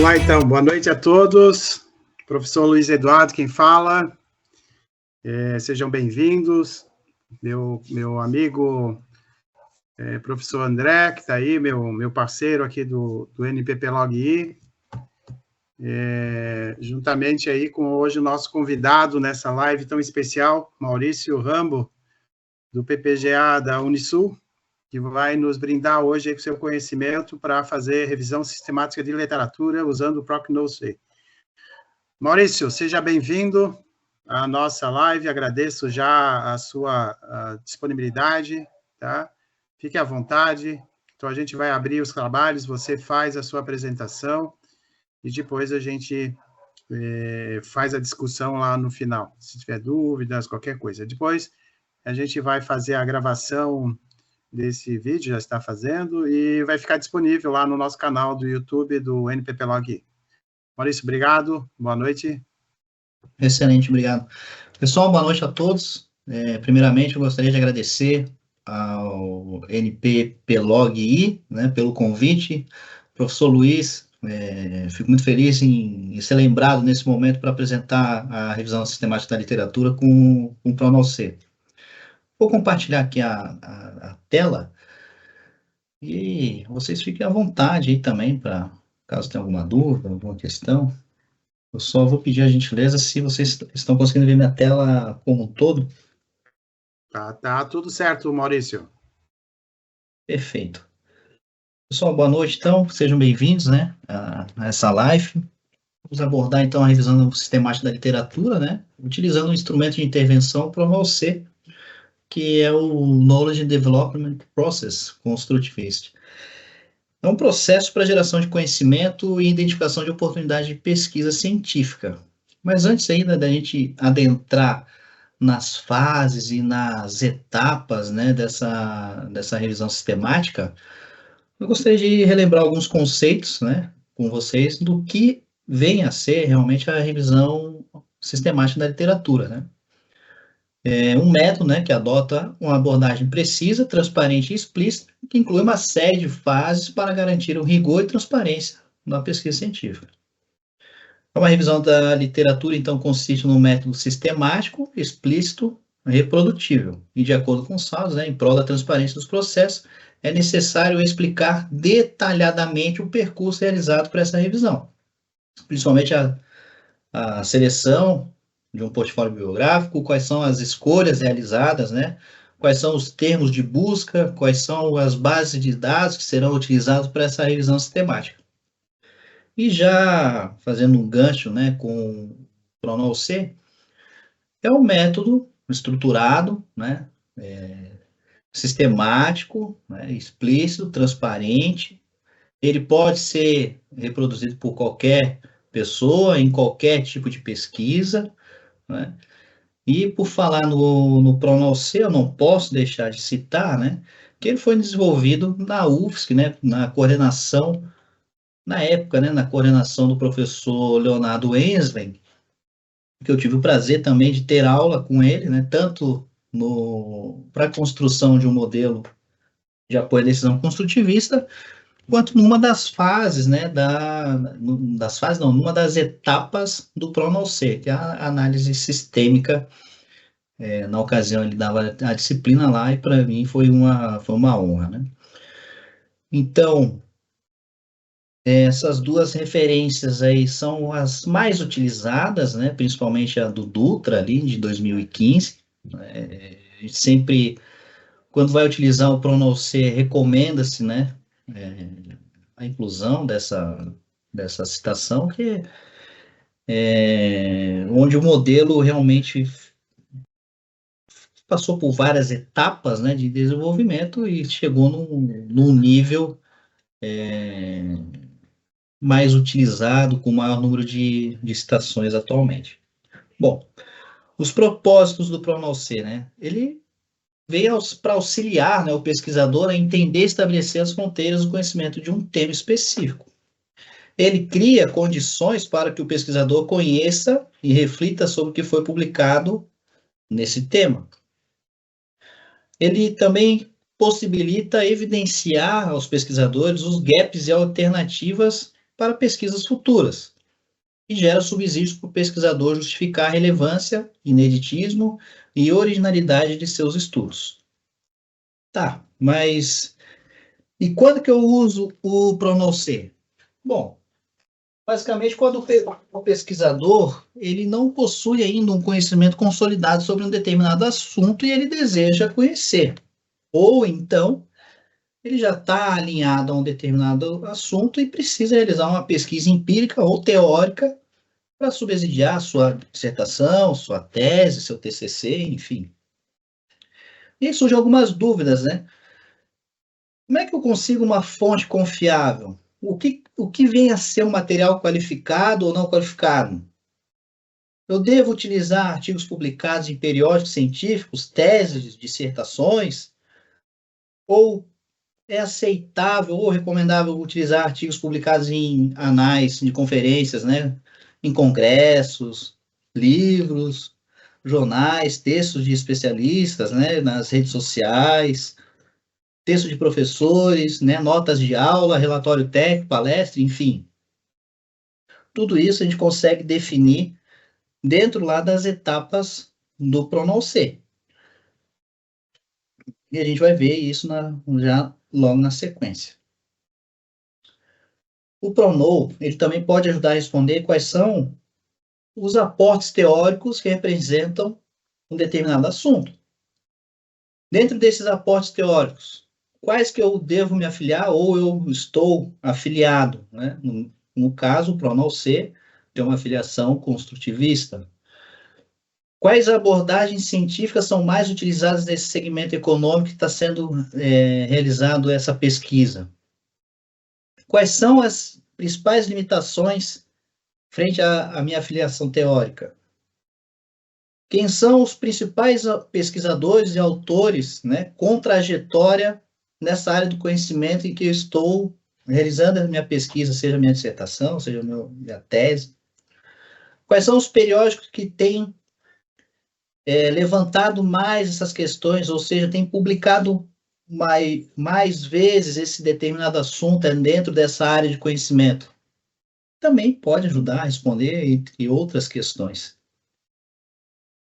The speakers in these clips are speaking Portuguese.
lá então, boa noite a todos. Professor Luiz Eduardo, quem fala. Sejam bem-vindos. Meu amigo professor André, que está aí, meu parceiro aqui do NPP Log I. Juntamente aí com hoje o nosso convidado nessa live tão especial, Maurício Rambo, do PPGA da Unisul, que vai nos brindar hoje aí com seu conhecimento para fazer revisão sistemática de literatura usando o ProcNoC. Maurício, seja bem-vindo à nossa live, agradeço já a sua disponibilidade, tá? Fique à vontade, então a gente vai abrir os trabalhos, você faz a sua apresentação e depois a gente faz a discussão lá no final, se tiver dúvidas, qualquer coisa. Depois a gente vai fazer a gravação desse vídeo, já está fazendo, e vai ficar disponível lá no nosso canal do YouTube do NPP Log I. Maurício, obrigado, boa noite. Excelente, obrigado. Pessoal, boa noite a todos. Primeiramente, eu gostaria de agradecer ao NPP Log I, né, pelo convite. Professor Luiz, fico muito feliz em ser lembrado nesse momento para apresentar a revisão sistemática da literatura com o ProcNoC. Vou compartilhar aqui a tela e vocês fiquem à vontade aí também, para caso tenha alguma dúvida, alguma questão. Eu só vou pedir a gentileza se vocês estão conseguindo ver minha tela como um todo. Tá tudo certo, Maurício. Perfeito. Pessoal, boa noite, então. Sejam bem-vindos, né, a essa live. Vamos abordar, então, a revisão sistemática da literatura, né, utilizando um instrumento de intervenção ProcNoC, que é o Knowledge Development Process Constructivist. É um processo para geração de conhecimento e identificação de oportunidades de pesquisa científica. Mas antes ainda da gente adentrar nas fases e nas etapas, né, dessa revisão sistemática, eu gostaria de relembrar alguns conceitos, né, com vocês do que vem a ser realmente a revisão sistemática da literatura, né. É um método, né, que adota uma abordagem precisa, transparente e explícita, que inclui uma série de fases para garantir o rigor e transparência na pesquisa científica. Uma revisão da literatura, então, consiste num método sistemático, explícito, reprodutível, e de acordo com os Salles, né, em prol da transparência dos processos, é necessário explicar detalhadamente o percurso realizado para essa revisão, principalmente a seleção de um portfólio biográfico, quais são as escolhas realizadas, né, quais são os termos de busca, quais são as bases de dados que serão utilizados para essa revisão sistemática. E já fazendo um gancho, né, com o ProcNoC, é um método estruturado, né, sistemático, né, explícito, transparente. Ele pode ser reproduzido por qualquer pessoa, em qualquer tipo de pesquisa, né? E por falar no ProcNoC, eu não posso deixar de citar, né, que ele foi desenvolvido na UFSC, né, na coordenação, na época, né, na coordenação do professor Leonardo Enslen, que eu tive o prazer também de ter aula com ele, né, tanto para a construção de um modelo de apoio à decisão construtivista, quanto numa das fases, né, numa das etapas do ProcNoC, que é a análise sistêmica. Na ocasião ele dava a disciplina lá e para mim foi uma honra, né? Então, essas duas referências aí são as mais utilizadas, né? Principalmente a do Dutra ali de 2015. A gente sempre, quando vai utilizar o ProcNoC, recomenda-se, né, a inclusão dessa citação, que onde o modelo realmente passou por várias etapas, né, de desenvolvimento e chegou num nível mais utilizado, com maior número de citações atualmente. Bom, os propósitos do ProcNoC, né, ele veio para auxiliar, né, o pesquisador a entender e estabelecer as fronteiras do conhecimento de um tema específico. Ele cria condições para que o pesquisador conheça e reflita sobre o que foi publicado nesse tema. Ele também possibilita evidenciar aos pesquisadores os gaps e alternativas para pesquisas futuras e gera subsídios para o pesquisador justificar a relevância, ineditismo e originalidade de seus estudos. Tá, mas e quando que eu uso o PRONOC? Bom, basicamente quando o pesquisador ele não possui ainda um conhecimento consolidado sobre um determinado assunto e ele deseja conhecer. Ou então, ele já está alinhado a um determinado assunto e precisa realizar uma pesquisa empírica ou teórica para subsidiar sua dissertação, sua tese, seu TCC, enfim. E aí surgem algumas dúvidas, né? Como é que eu consigo uma fonte confiável? O que vem a ser um material qualificado ou não qualificado? Eu devo utilizar artigos publicados em periódicos científicos, teses, dissertações? Ou é aceitável ou recomendável utilizar artigos publicados em anais de conferências, né? Em congressos, livros, jornais, textos de especialistas, né? Nas redes sociais, textos de professores, né? Notas de aula, relatório técnico, palestra, enfim. Tudo isso a gente consegue definir dentro lá das etapas do PRONOC. E a gente vai ver isso já logo na sequência. O PRONOC, ele também pode ajudar a responder quais são os aportes teóricos que representam um determinado assunto. Dentro desses aportes teóricos, quais que eu devo me afiliar ou eu estou afiliado, né? No caso, o PRONOC tem uma afiliação construtivista. Quais abordagens científicas são mais utilizadas nesse segmento econômico que está sendo realizado essa pesquisa? Quais são as principais limitações frente à minha afiliação teórica? Quem são os principais pesquisadores e autores, né, com trajetória nessa área do conhecimento em que eu estou realizando a minha pesquisa, seja minha dissertação, seja minha tese? Quais são os periódicos que têm levantado mais essas questões, ou seja, têm publicado mais vezes esse determinado assunto dentro dessa área de conhecimento? Também pode ajudar a responder, entre outras questões.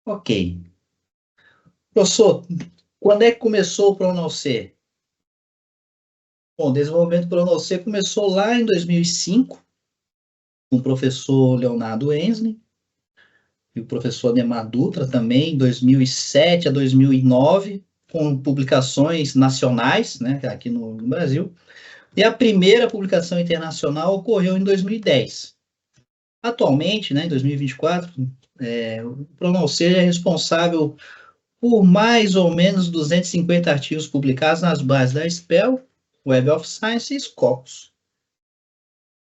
Ok. Professor, quando é que começou o PRONOC? Bom, o desenvolvimento do PRONOC começou lá em 2005, com o professor Leonardo Enzner e o professor Ademar Dutra também, em 2007 a 2009, com publicações nacionais, né, aqui no Brasil. E a primeira publicação internacional ocorreu em 2010. Atualmente, né, em 2024, o PRONOC é responsável por mais ou menos 250 artigos publicados nas bases da SPEL, Web of Science e Scopus.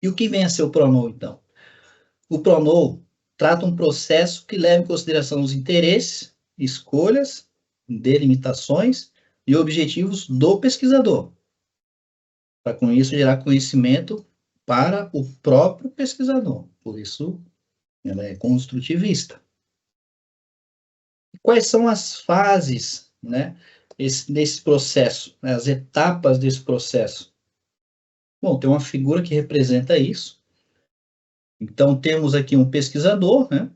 E o que vem a ser o PRONOC, então? O PRONOC trata um processo que leva em consideração os interesses, escolhas, delimitações e objetivos do pesquisador, para com isso gerar conhecimento para o próprio pesquisador. Por isso, ela é construtivista. Quais são as fases, né, desse processo, né, as etapas desse processo? Bom, tem uma figura que representa isso. Então, temos aqui um pesquisador, né,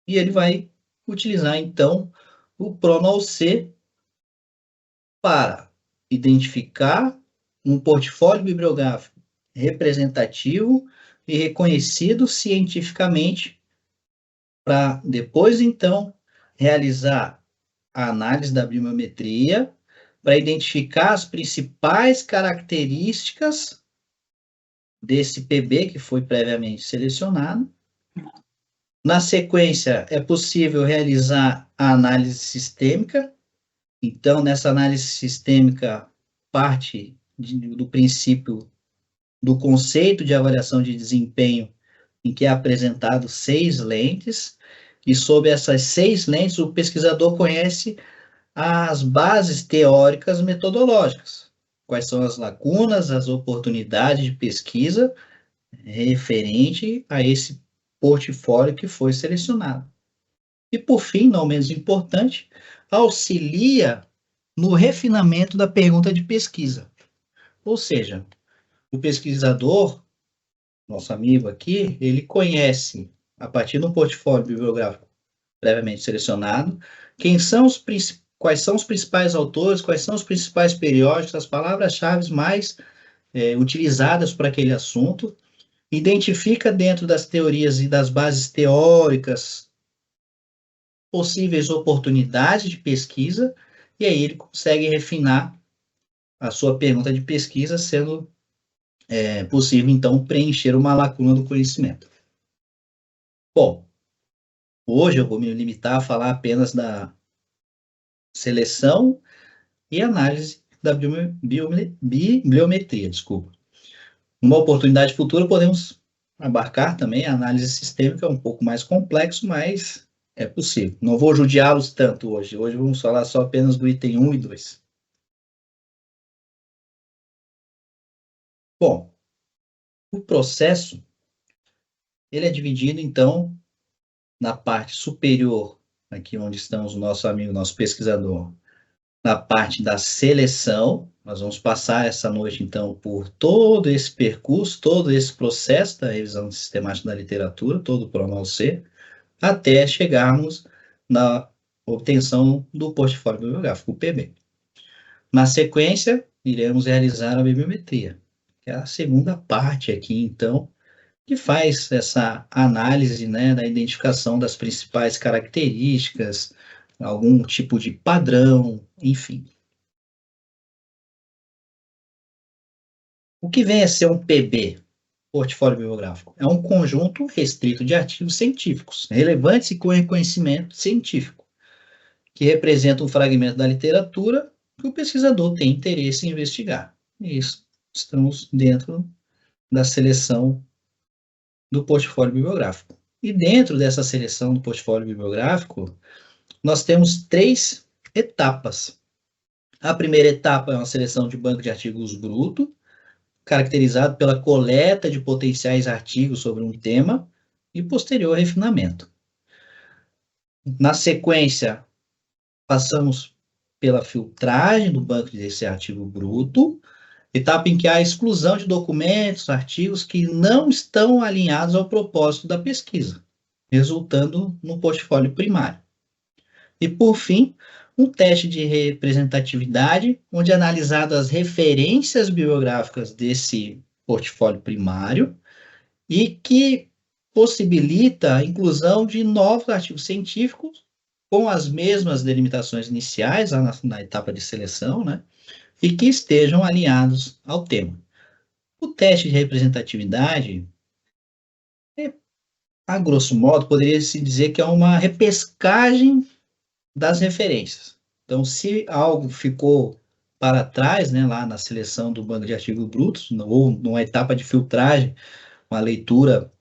e ele vai utilizar, então, o PRONOC para identificar um portfólio bibliográfico representativo e reconhecido cientificamente, para depois, então, realizar a análise da bibliometria, para identificar as principais características desse PB que foi previamente selecionado. Na sequência, é possível realizar a análise sistêmica. Então, nessa análise sistêmica, parte do princípio do conceito de avaliação de desempenho, em que é apresentado 6 lentes, e sob essas 6 lentes, o pesquisador conhece as bases teóricas metodológicas. Quais são as lacunas, as oportunidades de pesquisa referente a esse portfólio que foi selecionado. E, por fim, não menos importante, auxilia no refinamento da pergunta de pesquisa. Ou seja, o pesquisador nosso amigo aqui, ele conhece, a partir do portfólio bibliográfico previamente selecionado, quais são os principais autores, quais são os principais periódicos, as palavras-chave mais utilizadas para aquele assunto, identifica dentro das teorias e das bases teóricas possíveis oportunidades de pesquisa, e aí ele consegue refinar a sua pergunta de pesquisa, sendo possível, então, preencher uma lacuna do conhecimento. Bom, hoje eu vou me limitar a falar apenas da seleção e análise da bibliometria, desculpa. Numa oportunidade futura, podemos abarcar também a análise sistêmica, um pouco mais complexo, mas é possível. Não vou judiá-los tanto hoje. Hoje vamos falar só apenas do item 1 e 2. Bom, o processo, ele é dividido, então, na parte superior, aqui onde estamos o nosso amigo, nosso pesquisador, na parte da seleção. Nós vamos passar essa noite, então, por todo esse percurso, todo esse processo da revisão sistemática da literatura, todo o PROMAL-C, até chegarmos na obtenção do portfólio bibliográfico, o PB. Na sequência, iremos realizar a bibliometria, que é a segunda parte aqui, então, que faz essa análise, né, da identificação das principais características, algum tipo de padrão, enfim. O que vem a ser um PB, portfólio bibliográfico? É um conjunto restrito de artigos científicos, relevantes e com reconhecimento científico, que representa um fragmento da literatura que o pesquisador tem interesse em investigar. Isso, estamos dentro da seleção do portfólio bibliográfico. E dentro dessa seleção do portfólio bibliográfico, nós temos 3 etapas. A primeira etapa é uma seleção de banco de artigos bruto, caracterizado pela coleta de potenciais artigos sobre um tema e posterior refinamento. Na sequência, passamos pela filtragem do banco desse artigo bruto, etapa em que há a exclusão de documentos, artigos que não estão alinhados ao propósito da pesquisa, resultando no portfólio primário. E, por fim, um teste de representatividade, onde é analisado as referências bibliográficas desse portfólio primário e que possibilita a inclusão de novos artigos científicos com as mesmas delimitações iniciais, na etapa de seleção, né, e que estejam alinhados ao tema. O teste de representatividade, a grosso modo, poderia-se dizer que é uma repescagem das referências. Então, se algo ficou para trás, né, lá na seleção do banco de artigos brutos, ou numa etapa de filtragem, uma leitura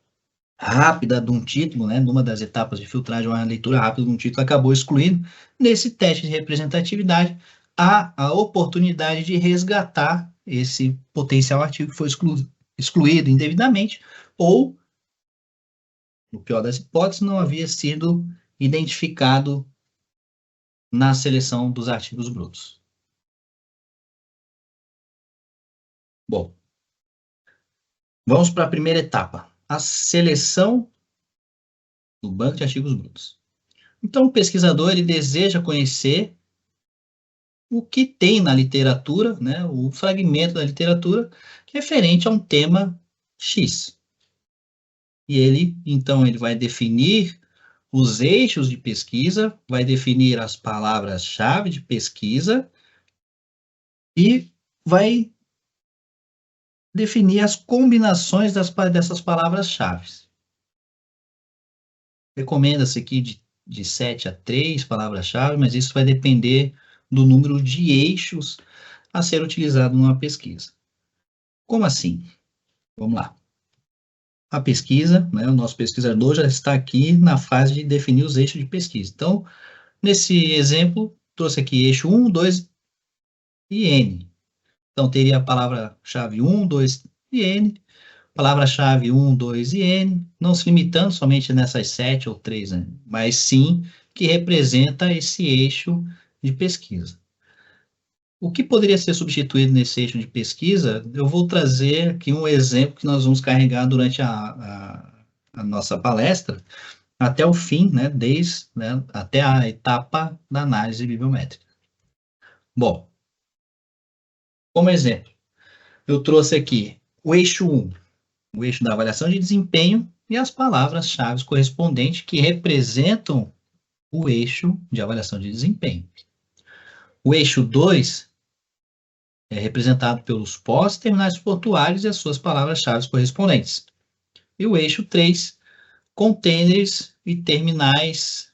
rápida de um título, né, numa das etapas de filtragem, uma leitura rápida de um título acabou excluindo, nesse teste de representatividade, há a oportunidade de resgatar esse potencial artigo que foi excluído indevidamente, ou, no pior das hipóteses, não havia sido identificado na seleção dos artigos brutos. Bom, vamos para a primeira etapa, a seleção do banco de artigos brutos. Então, o pesquisador ele deseja conhecer o que tem na literatura, né, o fragmento da literatura referente a um tema X. E ele, então, ele vai definir os eixos de pesquisa, vai definir as palavras-chave de pesquisa e vai definir as combinações dessas palavras-chave. Recomenda-se aqui de 7 a 3 palavras-chave, mas isso vai depender do número de eixos a ser utilizado numa pesquisa. Como assim? Vamos lá. A pesquisa, né, o nosso pesquisador já está aqui na fase de definir os eixos de pesquisa. Então, nesse exemplo, trouxe aqui eixo 1, 2 e N. Então, teria a palavra-chave 1, 2 e N, palavra-chave 1, 2 e N, não se limitando somente nessas 7 ou 3, né, mas sim que representa esse eixo de pesquisa. O que poderia ser substituído nesse eixo de pesquisa? Eu vou trazer aqui um exemplo que nós vamos carregar durante a nossa palestra, até o fim, né, até a etapa da análise bibliométrica. Bom, como exemplo, eu trouxe aqui o eixo 1, o eixo da avaliação de desempenho e as palavras-chave correspondentes que representam o eixo de avaliação de desempenho. O eixo 2 é representado pelos pós-terminais portuários e as suas palavras-chave correspondentes. E o eixo 3, containers e terminais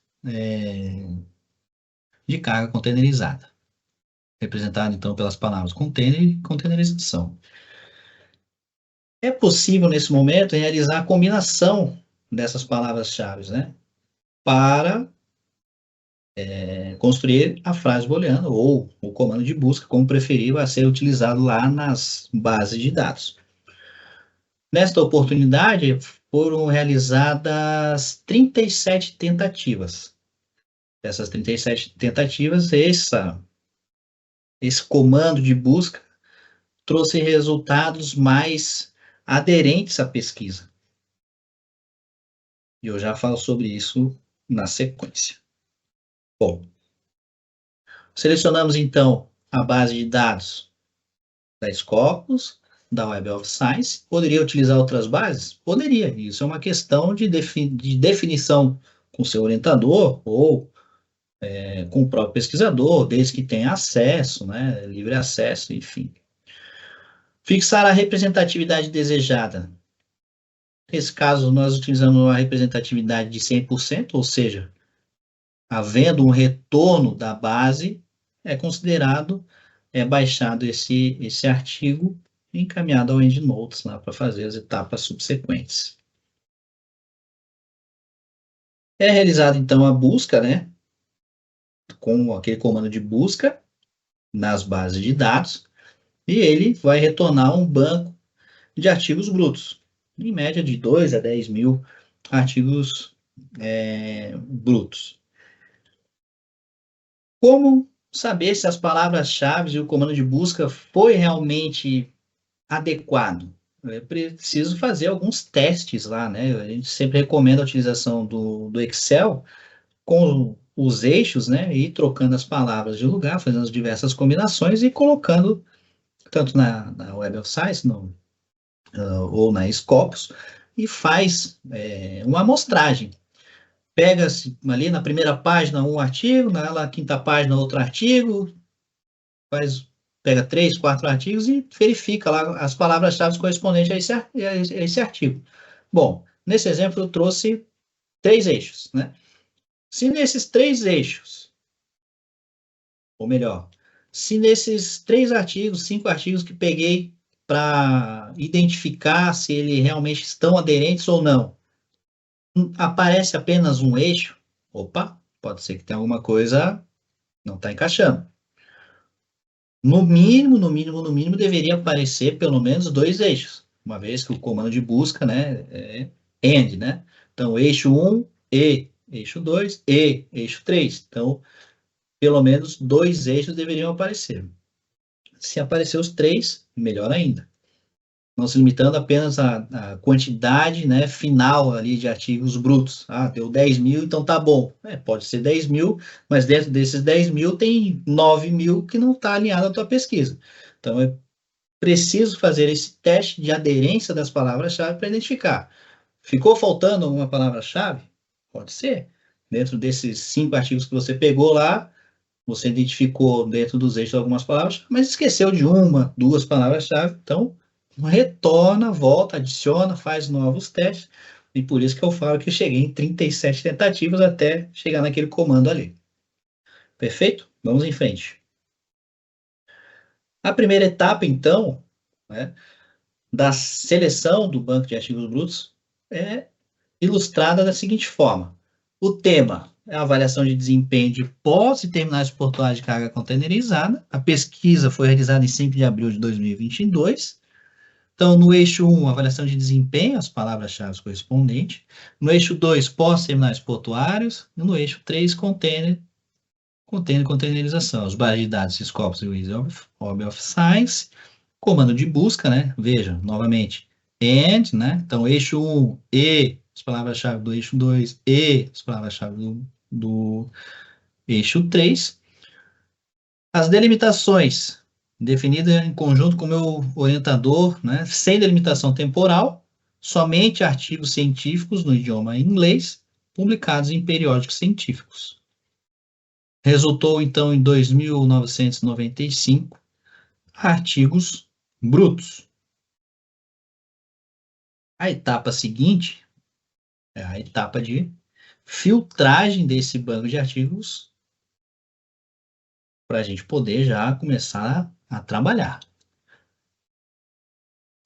de carga containerizada, representado então pelas palavras container e containerização. É possível, nesse momento, realizar a combinação dessas palavras-chave, né, para construir a frase booleana ou o comando de busca, como preferir, vai ser utilizado lá nas bases de dados. Nesta oportunidade, foram realizadas 37 tentativas. Dessas 37 tentativas, esse comando de busca trouxe resultados mais aderentes à pesquisa. E eu já falo sobre isso na sequência. Bom, selecionamos então a base de dados da Scopus, da Web of Science. Poderia utilizar outras bases? Poderia. Isso é uma questão de definição com seu orientador ou com o próprio pesquisador, desde que tenha acesso, né, livre acesso, enfim. Fixar a representatividade desejada. Nesse caso, nós utilizamos uma representatividade de 100%, ou seja, havendo um retorno da base, é considerado, baixado esse artigo e encaminhado ao EndNotes lá para fazer as etapas subsequentes. É realizada, então, a busca, né, com aquele comando de busca nas bases de dados, e ele vai retornar um banco de artigos brutos, em média de 2 a 10 mil artigos brutos. Como saber se as palavras-chave e o comando de busca foi realmente adequado? É preciso fazer alguns testes lá, né? A gente sempre recomenda a utilização do Excel com os eixos, né? E trocando as palavras de lugar, fazendo as diversas combinações e colocando, tanto na Web of Science ou na Scopus, e faz uma amostragem. Pega-se ali na primeira página um artigo, na quinta página outro artigo, pega 3, 4 artigos e verifica lá as palavras-chave correspondentes a esse artigo. Bom, nesse exemplo eu trouxe 3 eixos, né? Se nesses 3 eixos, ou melhor, se nesses 3 artigos, 5 artigos que peguei para identificar se eles realmente estão aderentes ou não, aparece apenas um eixo, opa, pode ser que tenha alguma coisa não está encaixando. No mínimo, deveria aparecer pelo menos 2 eixos, uma vez que o comando de busca, né, é AND, né? Então, eixo 1 e eixo 2 e eixo 3. Então, pelo menos 2 eixos deveriam aparecer. Se aparecer os 3, melhor ainda. Não se limitando apenas à quantidade, né, final ali de artigos brutos. Ah, deu 10 mil, então tá bom. Pode ser 10 mil, mas dentro desses 10 mil tem 9 mil que não está alinhado à tua pesquisa. Então, é preciso fazer esse teste de aderência das palavras-chave para identificar. Ficou faltando alguma palavra-chave? Pode ser. Dentro desses 5 artigos que você pegou lá, você identificou dentro dos eixos algumas palavras, mas esqueceu de 1, 2 palavras-chave. Então, retorna, volta, adiciona, faz novos testes, e por isso que eu falo que eu cheguei em 37 tentativas até chegar naquele comando ali. Perfeito? Vamos em frente. A primeira etapa, então, né, da seleção do banco de artigos brutos é ilustrada da seguinte forma. O tema é a avaliação de desempenho de pós e terminais portuários de carga containerizada. A pesquisa foi realizada em 5 de abril de 2022. Então, no eixo 1, avaliação de desempenho, as palavras-chave correspondentes. No eixo 2, pós-terminais portuários. E no eixo 3, container containerização, os bases de dados Scopus e Web of Science, comando de busca, né? Veja, novamente, AND, né? Então, eixo 1, E, as palavras-chave do eixo 2, E, as palavras-chave do eixo 3. As delimitações, definidas em conjunto com o meu orientador, né? Sem delimitação temporal, somente artigos científicos no idioma inglês, publicados em periódicos científicos. Resultou, então, em 2.995 artigos brutos. A etapa seguinte é a etapa de filtragem desse banco de artigos para a gente poder já começar a trabalhar.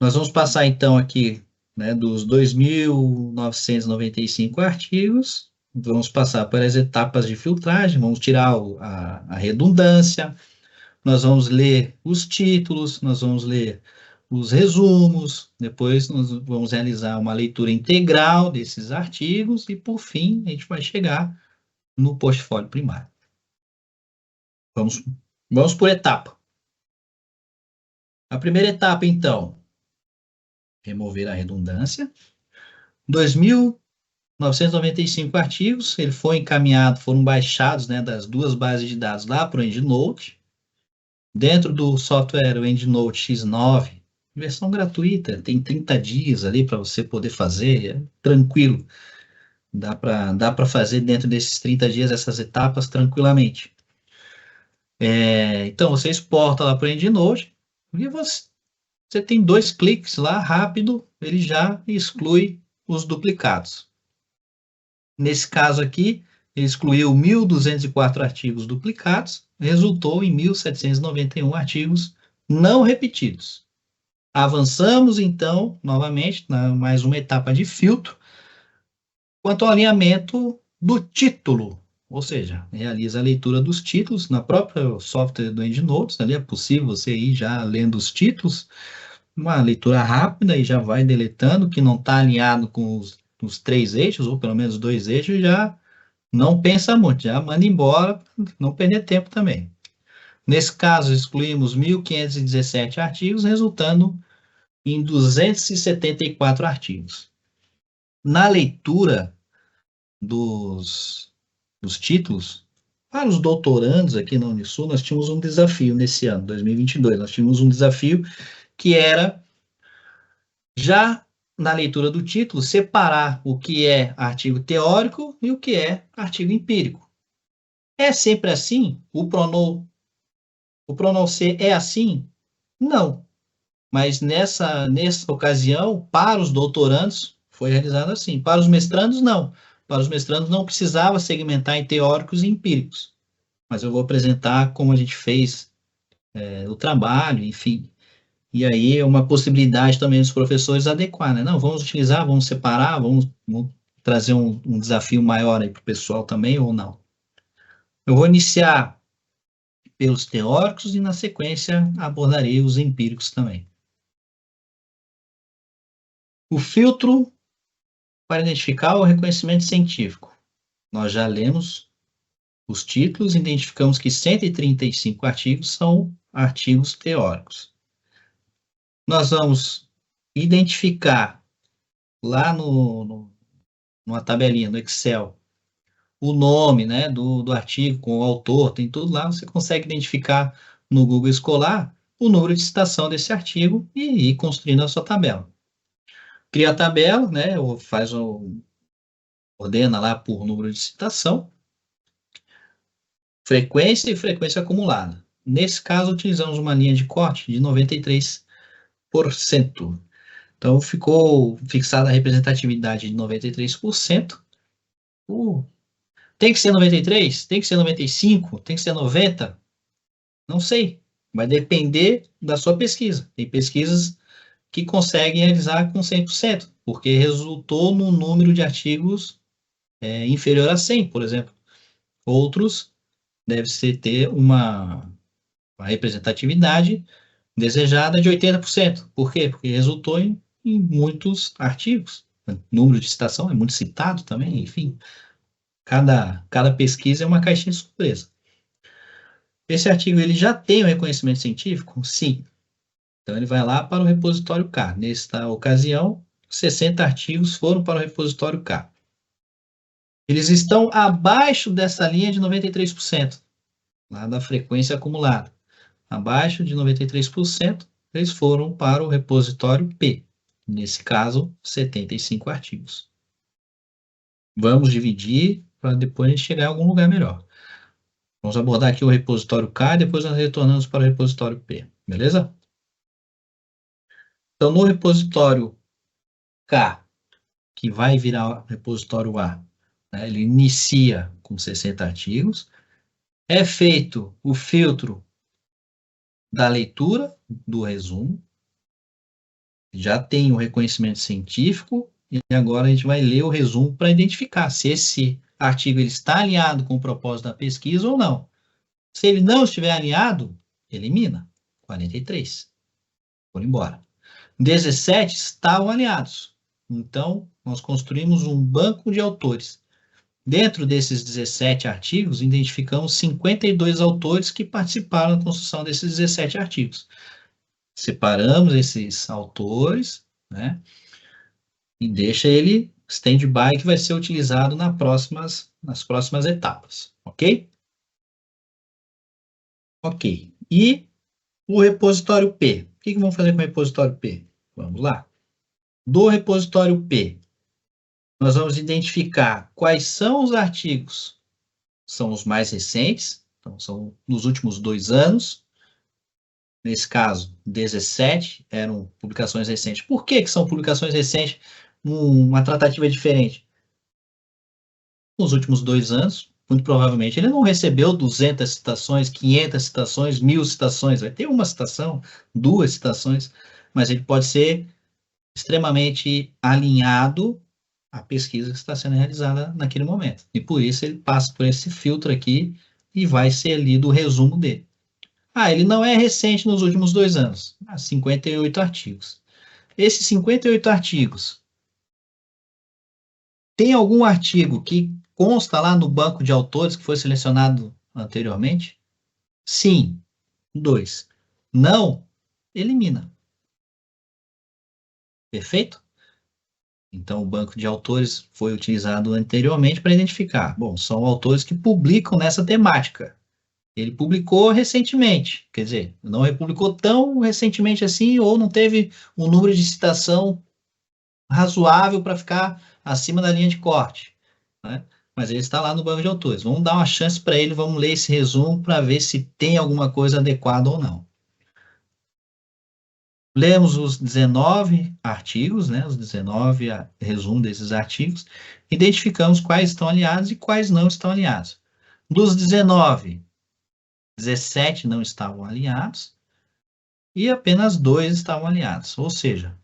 Nós vamos passar, então, aqui, né, dos 2.995 artigos, vamos passar para as etapas de filtragem, vamos tirar a redundância, nós vamos ler os títulos, nós vamos ler os resumos, depois nós vamos realizar uma leitura integral desses artigos e, por fim, a gente vai chegar no portfólio primário. Vamos por etapa. A primeira etapa, então, remover a redundância. 2.995 artigos, ele foi encaminhado, foram baixados, né, das duas bases de dados lá para o EndNote. Dentro do software o EndNote X9, versão gratuita, tem 30 dias ali para você poder fazer, é tranquilo. Dá para fazer dentro desses 30 dias essas etapas tranquilamente. Então, você exporta lá para o EndNote e você tem 2 cliques lá, rápido, ele já exclui os duplicados. Nesse caso aqui, ele excluiu 1.204 artigos duplicados, resultou em 1.791 artigos não repetidos. Avançamos, então, novamente, mais uma etapa de filtro, quanto ao alinhamento do título, ou seja, realiza a leitura dos títulos na própria software do EndNotes, ali é possível você ir já lendo os títulos, uma leitura rápida e já vai deletando, que não está alinhado com os 3 eixos, ou pelo menos 2 eixos, já não pensa muito, já manda embora, não perder tempo também. Nesse caso, excluímos 1.517 artigos, resultando em 274 artigos. Na leitura dos títulos, para os doutorandos aqui na Unisul, nós tínhamos um desafio nesse ano, 2022, nós tínhamos um desafio que era, já na leitura do título, separar o que é artigo teórico e o que é artigo empírico. É sempre assim? O pronou C é assim? Não. Mas nessa ocasião, para os doutorandos, foi realizado assim. Para os mestrandos, não. Para os mestrandos, não precisava segmentar em teóricos e empíricos. Mas eu vou apresentar como a gente fez o trabalho, enfim. E aí é uma possibilidade também dos professores adequar, né? Não, vamos utilizar, vamos separar, vamos trazer um desafio maior aí para o pessoal também, ou não. Eu vou iniciar pelos teóricos e, na sequência, abordarei os empíricos também. O filtro para identificar o reconhecimento científico. Nós já lemos os títulos, identificamos que 135 artigos são artigos teóricos. Nós vamos identificar lá numa tabelinha no Excel o nome, né, do artigo com o autor, tem tudo lá, você consegue identificar no Google Escolar o número de citação desse artigo e ir construindo a sua tabela. Cria a tabela, né, ordena lá por número de citação, frequência e frequência acumulada. Nesse caso, utilizamos uma linha de corte de 93%. Então, ficou fixada a representatividade de 93%. Tem que ser 93? Tem que ser 95? Tem que ser 90? Não sei. Vai depender da sua pesquisa. Tem pesquisas que conseguem realizar com 100%, porque resultou num número de artigos inferior a 100, por exemplo. Outros deve ter uma representatividade desejada de 80%. Por quê? Porque resultou em muitos artigos. O número de citação é muito citado também, enfim. Cada pesquisa é uma caixinha de surpresa. Esse artigo ele já tem o reconhecimento científico? Sim. Então, ele vai lá para o repositório K. Nesta ocasião, 60 artigos foram para o repositório K. Eles estão abaixo dessa linha de 93%, lá da frequência acumulada. Abaixo de 93%, eles foram para o repositório P. Nesse caso, 75 artigos. Vamos dividir para depois a gente chegar em algum lugar melhor. Vamos abordar aqui o repositório K e depois nós retornamos para o repositório P. Beleza? Então, no repositório K, que vai virar repositório A, né, ele inicia com 60 artigos, é feito o filtro da leitura do resumo, já tem o reconhecimento científico, e agora a gente vai ler o resumo para identificar se esse artigo ele está alinhado com o propósito da pesquisa ou não. Se ele não estiver alinhado, elimina. 43. Foram embora. 17 estavam alinhados. Então, nós construímos um banco de autores. Dentro desses 17 artigos, identificamos 52 autores que participaram da construção desses 17 artigos. Separamos esses autores, né, e deixa ele stand-by, que vai ser utilizado nas próximas etapas, ok? Ok. E o repositório P. O que vamos fazer com o repositório P? Vamos lá. Do repositório P, nós vamos identificar quais são os artigos, são os mais recentes, então são nos últimos 2 anos. Nesse caso, 17 eram publicações recentes. Por que são publicações recentes numa tratativa diferente? Nos últimos 2 anos, muito provavelmente, ele não recebeu 200 citações, 500 citações, 1000 citações. Vai ter uma citação, 2 citações, mas ele pode ser extremamente alinhado à pesquisa que está sendo realizada naquele momento. E por isso ele passa por esse filtro aqui e vai ser lido o resumo dele. Ele não é recente nos últimos 2 anos. 58 artigos. Esses 58 artigos, tem algum artigo que consta lá no banco de autores que foi selecionado anteriormente? Sim. 2. Não, elimina. Perfeito? Então, o banco de autores foi utilizado anteriormente para identificar. Bom, são autores que publicam nessa temática. Ele publicou recentemente, quer dizer, não republicou tão recentemente assim, ou não teve um número de citação razoável para ficar acima da linha de corte, né? Mas ele está lá no banco de autores. Vamos dar uma chance para ele, vamos ler esse resumo para ver se tem alguma coisa adequada ou não. Lemos os 19 artigos, né, os 19 resumo desses artigos, identificamos quais estão alinhados e quais não estão alinhados. Dos 19, 17 não estavam alinhados e apenas 2 estavam alinhados. Ou seja,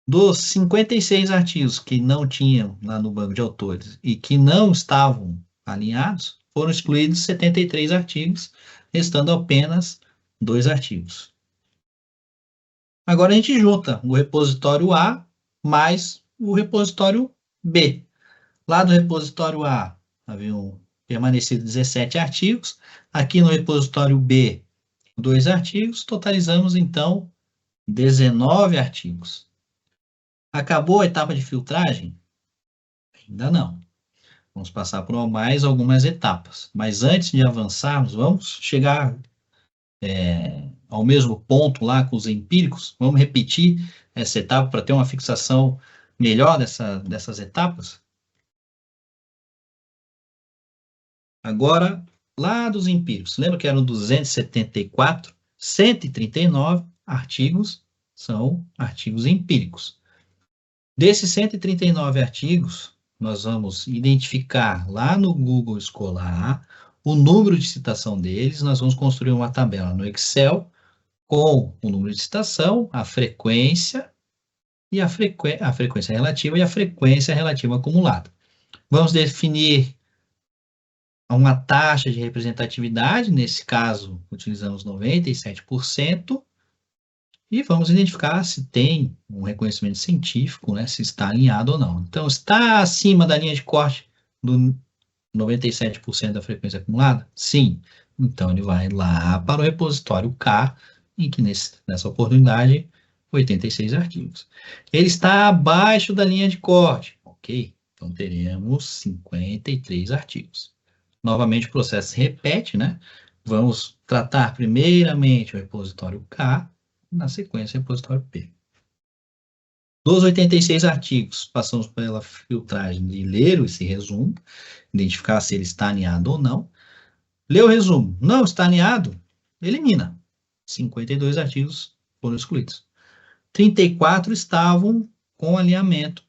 dos 56 artigos que não tinham lá no banco de autores e que não estavam alinhados, foram excluídos 73 artigos, restando apenas 2 artigos. Agora a gente junta o repositório A mais o repositório B. Lá do repositório A haviam permanecido 17 artigos, aqui no repositório B, 2 artigos, totalizamos então 19 artigos. Acabou a etapa de filtragem? Ainda não. Vamos passar por mais algumas etapas. Mas antes de avançarmos, vamos chegar ao mesmo ponto lá com os empíricos. Vamos repetir essa etapa para ter uma fixação melhor dessas etapas. Agora, lá dos empíricos. Lembra que eram 274? 139 artigos são artigos empíricos. Desses 139 artigos, nós vamos identificar lá no Google Scholar o número de citação deles, nós vamos construir uma tabela no Excel com o número de citação, a frequência e a frequência relativa e a frequência relativa acumulada. Vamos definir uma taxa de representatividade, nesse caso, utilizamos 97%, e vamos identificar se tem um reconhecimento científico, né, se está alinhado ou não. Então, está acima da linha de corte do 97% da frequência acumulada? Sim. Então, ele vai lá para o repositório K, em que nessa oportunidade, 86 artigos. Ele está abaixo da linha de corte, ok? Então, teremos 53 artigos. Novamente, o processo se repete, né? Vamos tratar primeiramente o repositório K, na sequência, o repositório P. Dos 86 artigos, passamos pela filtragem de ler esse resumo, identificar se ele está alinhado ou não. Lê o resumo. Não está alinhado? Elimina. 52 artigos foram excluídos. 34 estavam com alinhamento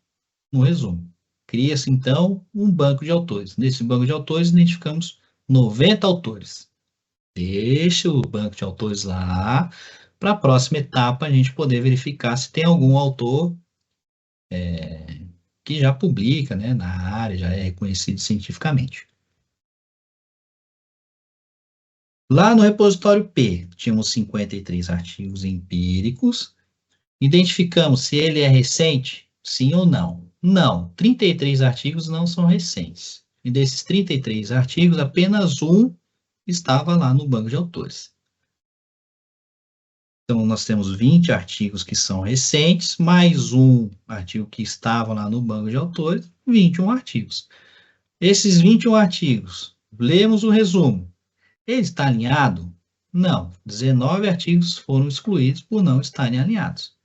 no resumo. Cria-se, então, um banco de autores. Nesse banco de autores, identificamos 90 autores. Deixa o banco de autores lá, para a próxima etapa a gente poder verificar se tem algum autor que já publica, né, na área, já é reconhecido cientificamente. Lá no repositório P, tínhamos 53 artigos empíricos. Identificamos se ele é recente, sim ou não. Não, 33 artigos não são recentes. E desses 33 artigos, apenas um estava lá no banco de autores. Então, nós temos 20 artigos que são recentes, mais um artigo que estava lá no banco de autores, 21 artigos. Esses 21 artigos, lemos o resumo. Ele está alinhado? Não. 19 artigos foram excluídos por não estarem alinhados.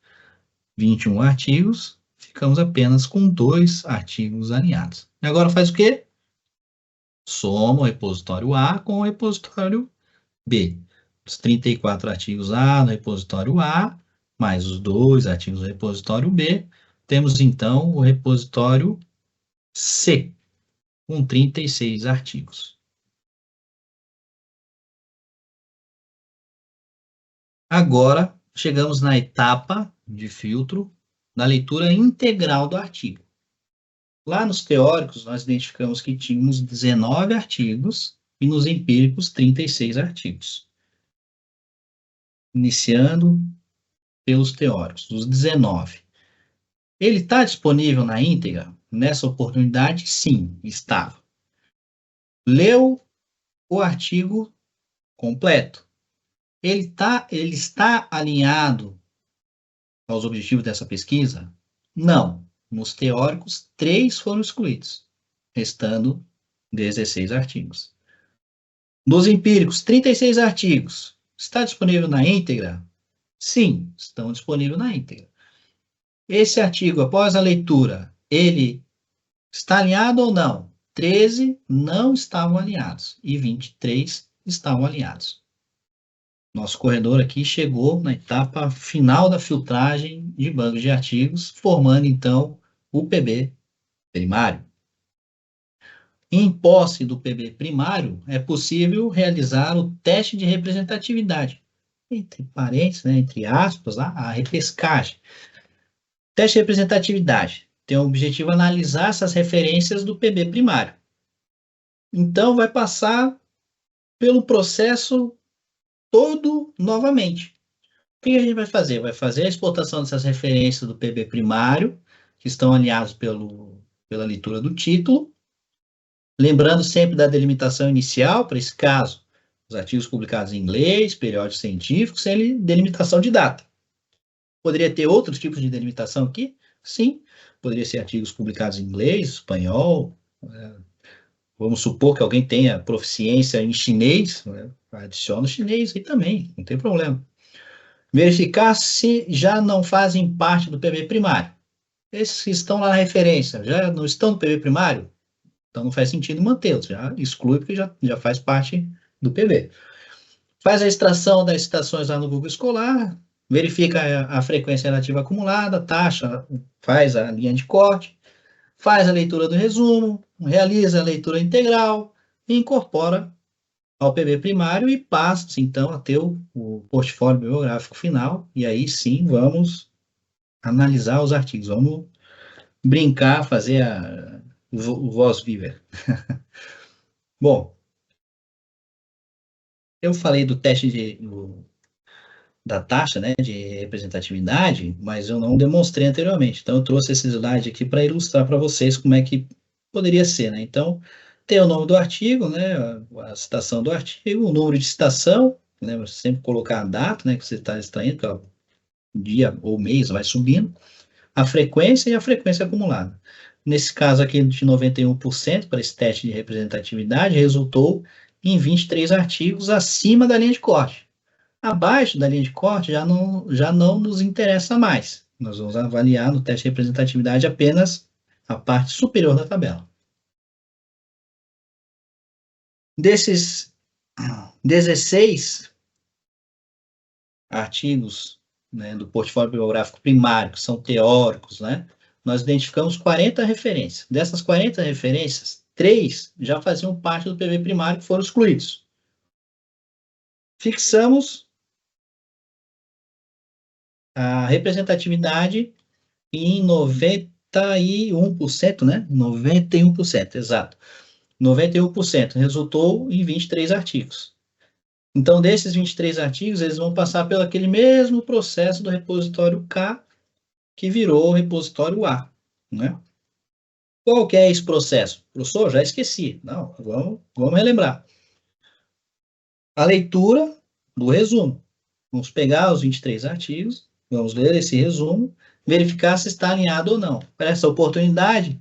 21 artigos, ficamos apenas com 2 artigos alinhados. E agora faz o quê? Soma o repositório A com o repositório B. Os 34 artigos A no repositório A, mais os 2 artigos no repositório B, temos então o repositório C, com 36 artigos. Agora, chegamos na etapa de filtro da leitura integral do artigo. Lá nos teóricos, nós identificamos que tínhamos 19 artigos e nos empíricos 36 artigos. Iniciando pelos teóricos, os 19. Ele está disponível na íntegra? Nessa oportunidade, sim, estava. Leu o artigo completo. Ele está alinhado aos objetivos dessa pesquisa? Não. Nos teóricos, 3 foram excluídos, restando 16 artigos. Nos empíricos, 36 artigos. Está disponível na íntegra? Sim, estão disponíveis na íntegra. Esse artigo, após a leitura, ele está alinhado ou não? 13 não estavam alinhados e 23 estavam alinhados. Nosso corredor aqui chegou na etapa final da filtragem de bancos de artigos, formando então o PB primário. Em posse do PB primário, é possível realizar o teste de representatividade, entre parênteses, né, entre aspas, a repescagem. Teste de representatividade tem o objetivo de analisar essas referências do PB primário. Então, vai passar pelo processo todo novamente. O que a gente vai fazer? Vai fazer a exportação dessas referências do PB primário, que estão alinhados pela leitura do título, lembrando sempre da delimitação inicial, para esse caso, os artigos publicados em inglês, periódicos científicos, sem delimitação de data. Poderia ter outros tipos de delimitação aqui? Sim, poderia ser artigos publicados em inglês, espanhol, vamos supor que alguém tenha proficiência em chinês, né? Adiciona o chinês aí também, não tem problema. Verificar se já não fazem parte do PB primário. Esses que estão lá na referência, já não estão no PB primário? Então não faz sentido mantê-los, já exclui porque já faz parte do PB. Faz a extração das citações lá no Google Escolar, verifica a frequência relativa acumulada, taxa, faz a linha de corte, faz a leitura do resumo, realiza a leitura integral e incorpora ao PB primário e passa, então, a ter o portfólio bibliográfico final, e aí sim vamos analisar os artigos, vamos brincar, fazer o voz viva. Bom, eu falei do teste da taxa, né, de representatividade, mas eu não demonstrei anteriormente. Então, eu trouxe esse slide aqui para ilustrar para vocês como é que poderia ser, né? Então, Tem o nome do artigo, né, a citação do artigo, o número de citação, lembra sempre colocar a data, né, que você está extraindo, que é o dia ou mês vai subindo, a frequência e a frequência acumulada. Nesse caso aqui de 91% para esse teste de representatividade, resultou em 23 artigos acima da linha de corte. Abaixo da linha de corte já não nos interessa mais. Nós vamos avaliar no teste de representatividade apenas a parte superior da tabela. Desses 16 artigos, né, do portfólio bibliográfico primário, que são teóricos, né, nós identificamos 40 referências. Dessas 40 referências, 3 já faziam parte do PV primário que foram excluídos. Fixamos a representatividade em 91%, né? 91%, exato. 91%, resultou em 23 artigos. Então, desses 23 artigos, eles vão passar pelo aquele mesmo processo do repositório K, que virou o repositório A, né? Qual que é esse processo? Professor, já esqueci. Não, vamos relembrar. A leitura do resumo. Vamos pegar os 23 artigos, vamos ler esse resumo, verificar se está alinhado ou não. Para essa oportunidade,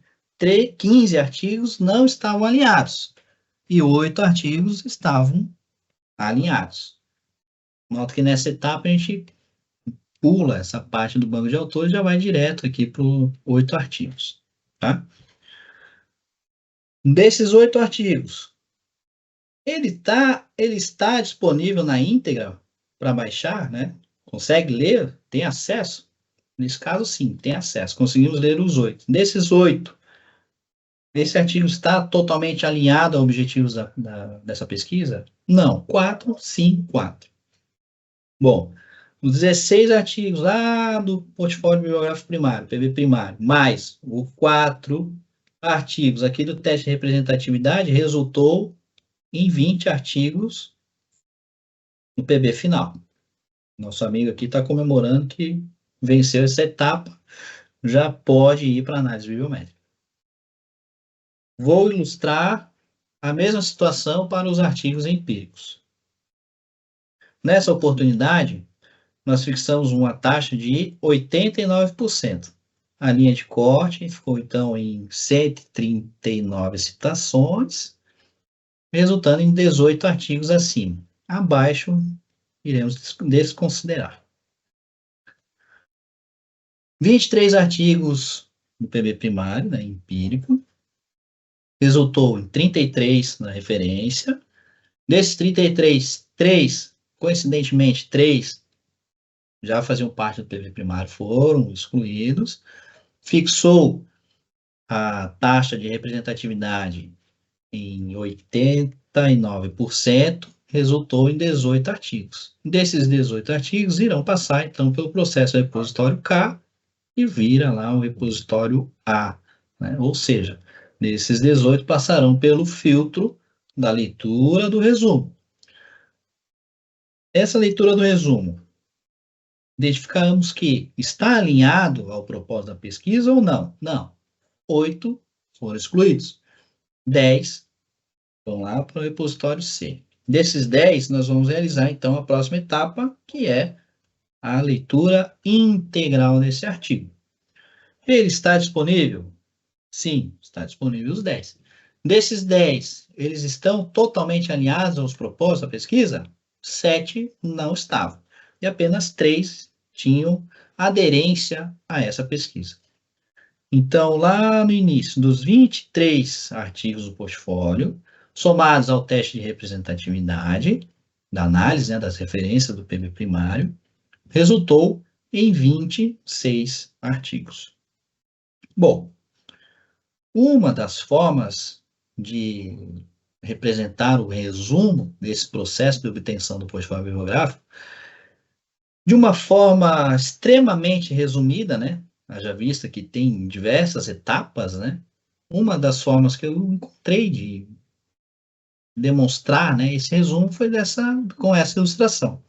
15 artigos não estavam alinhados e 8 artigos estavam alinhados. Nota que nessa etapa a gente pula essa parte do banco de autores e já vai direto aqui para os 8 artigos. Tá? Desses 8 artigos, ele está disponível na íntegra para baixar, né? Consegue ler? Tem acesso? Nesse caso, sim, tem acesso. Conseguimos ler os 8. Desses 8, esse artigo está totalmente alinhado aos objetivos dessa pesquisa? Não. 4, sim, 4. Bom, os 16 artigos lá do portfólio bibliográfico primário, PB primário, mais os 4 artigos aqui do teste de representatividade, resultou em 20 artigos no PB final. Nosso amigo aqui está comemorando que venceu essa etapa, já pode ir para a análise bibliométrica. Vou ilustrar a mesma situação para os artigos empíricos. Nessa oportunidade, nós fixamos uma taxa de 89%. A linha de corte ficou, então, em 139 citações, resultando em 18 artigos acima. Abaixo, iremos desconsiderar. 23 artigos do PB primário, né, empírico, resultou em 33 na referência. Desses 33, 3, coincidentemente, 3 já faziam parte do PV primário, foram excluídos. Fixou a taxa de representatividade em 89%, resultou em 18 artigos. Desses 18 artigos, irão passar, então, pelo processo repositório K e vira lá o repositório A, né? Ou seja, desses 18 passarão pelo filtro da leitura do resumo. Essa leitura do resumo, identificamos que está alinhado ao propósito da pesquisa ou não? Não. 8 foram excluídos. 10 vão lá para o repositório C. Desses 10, nós vamos realizar, então, a próxima etapa, que é a leitura integral desse artigo. Ele está disponível? Sim, está disponível os 10. Desses 10, eles estão totalmente alinhados aos propósitos da pesquisa? 7 não estavam. E apenas 3 tinham aderência a essa pesquisa. Então, lá no início, dos 23 artigos do portfólio, somados ao teste de representatividade, da análise, né, das referências do PB primário, resultou em 26 artigos. Bom, uma das formas de representar o resumo desse processo de obtenção do portfólio bibliográfico, de uma forma extremamente resumida, né? Haja vista que tem diversas etapas, né? Uma das formas que eu encontrei de demonstrar, né, esse resumo foi com essa ilustração.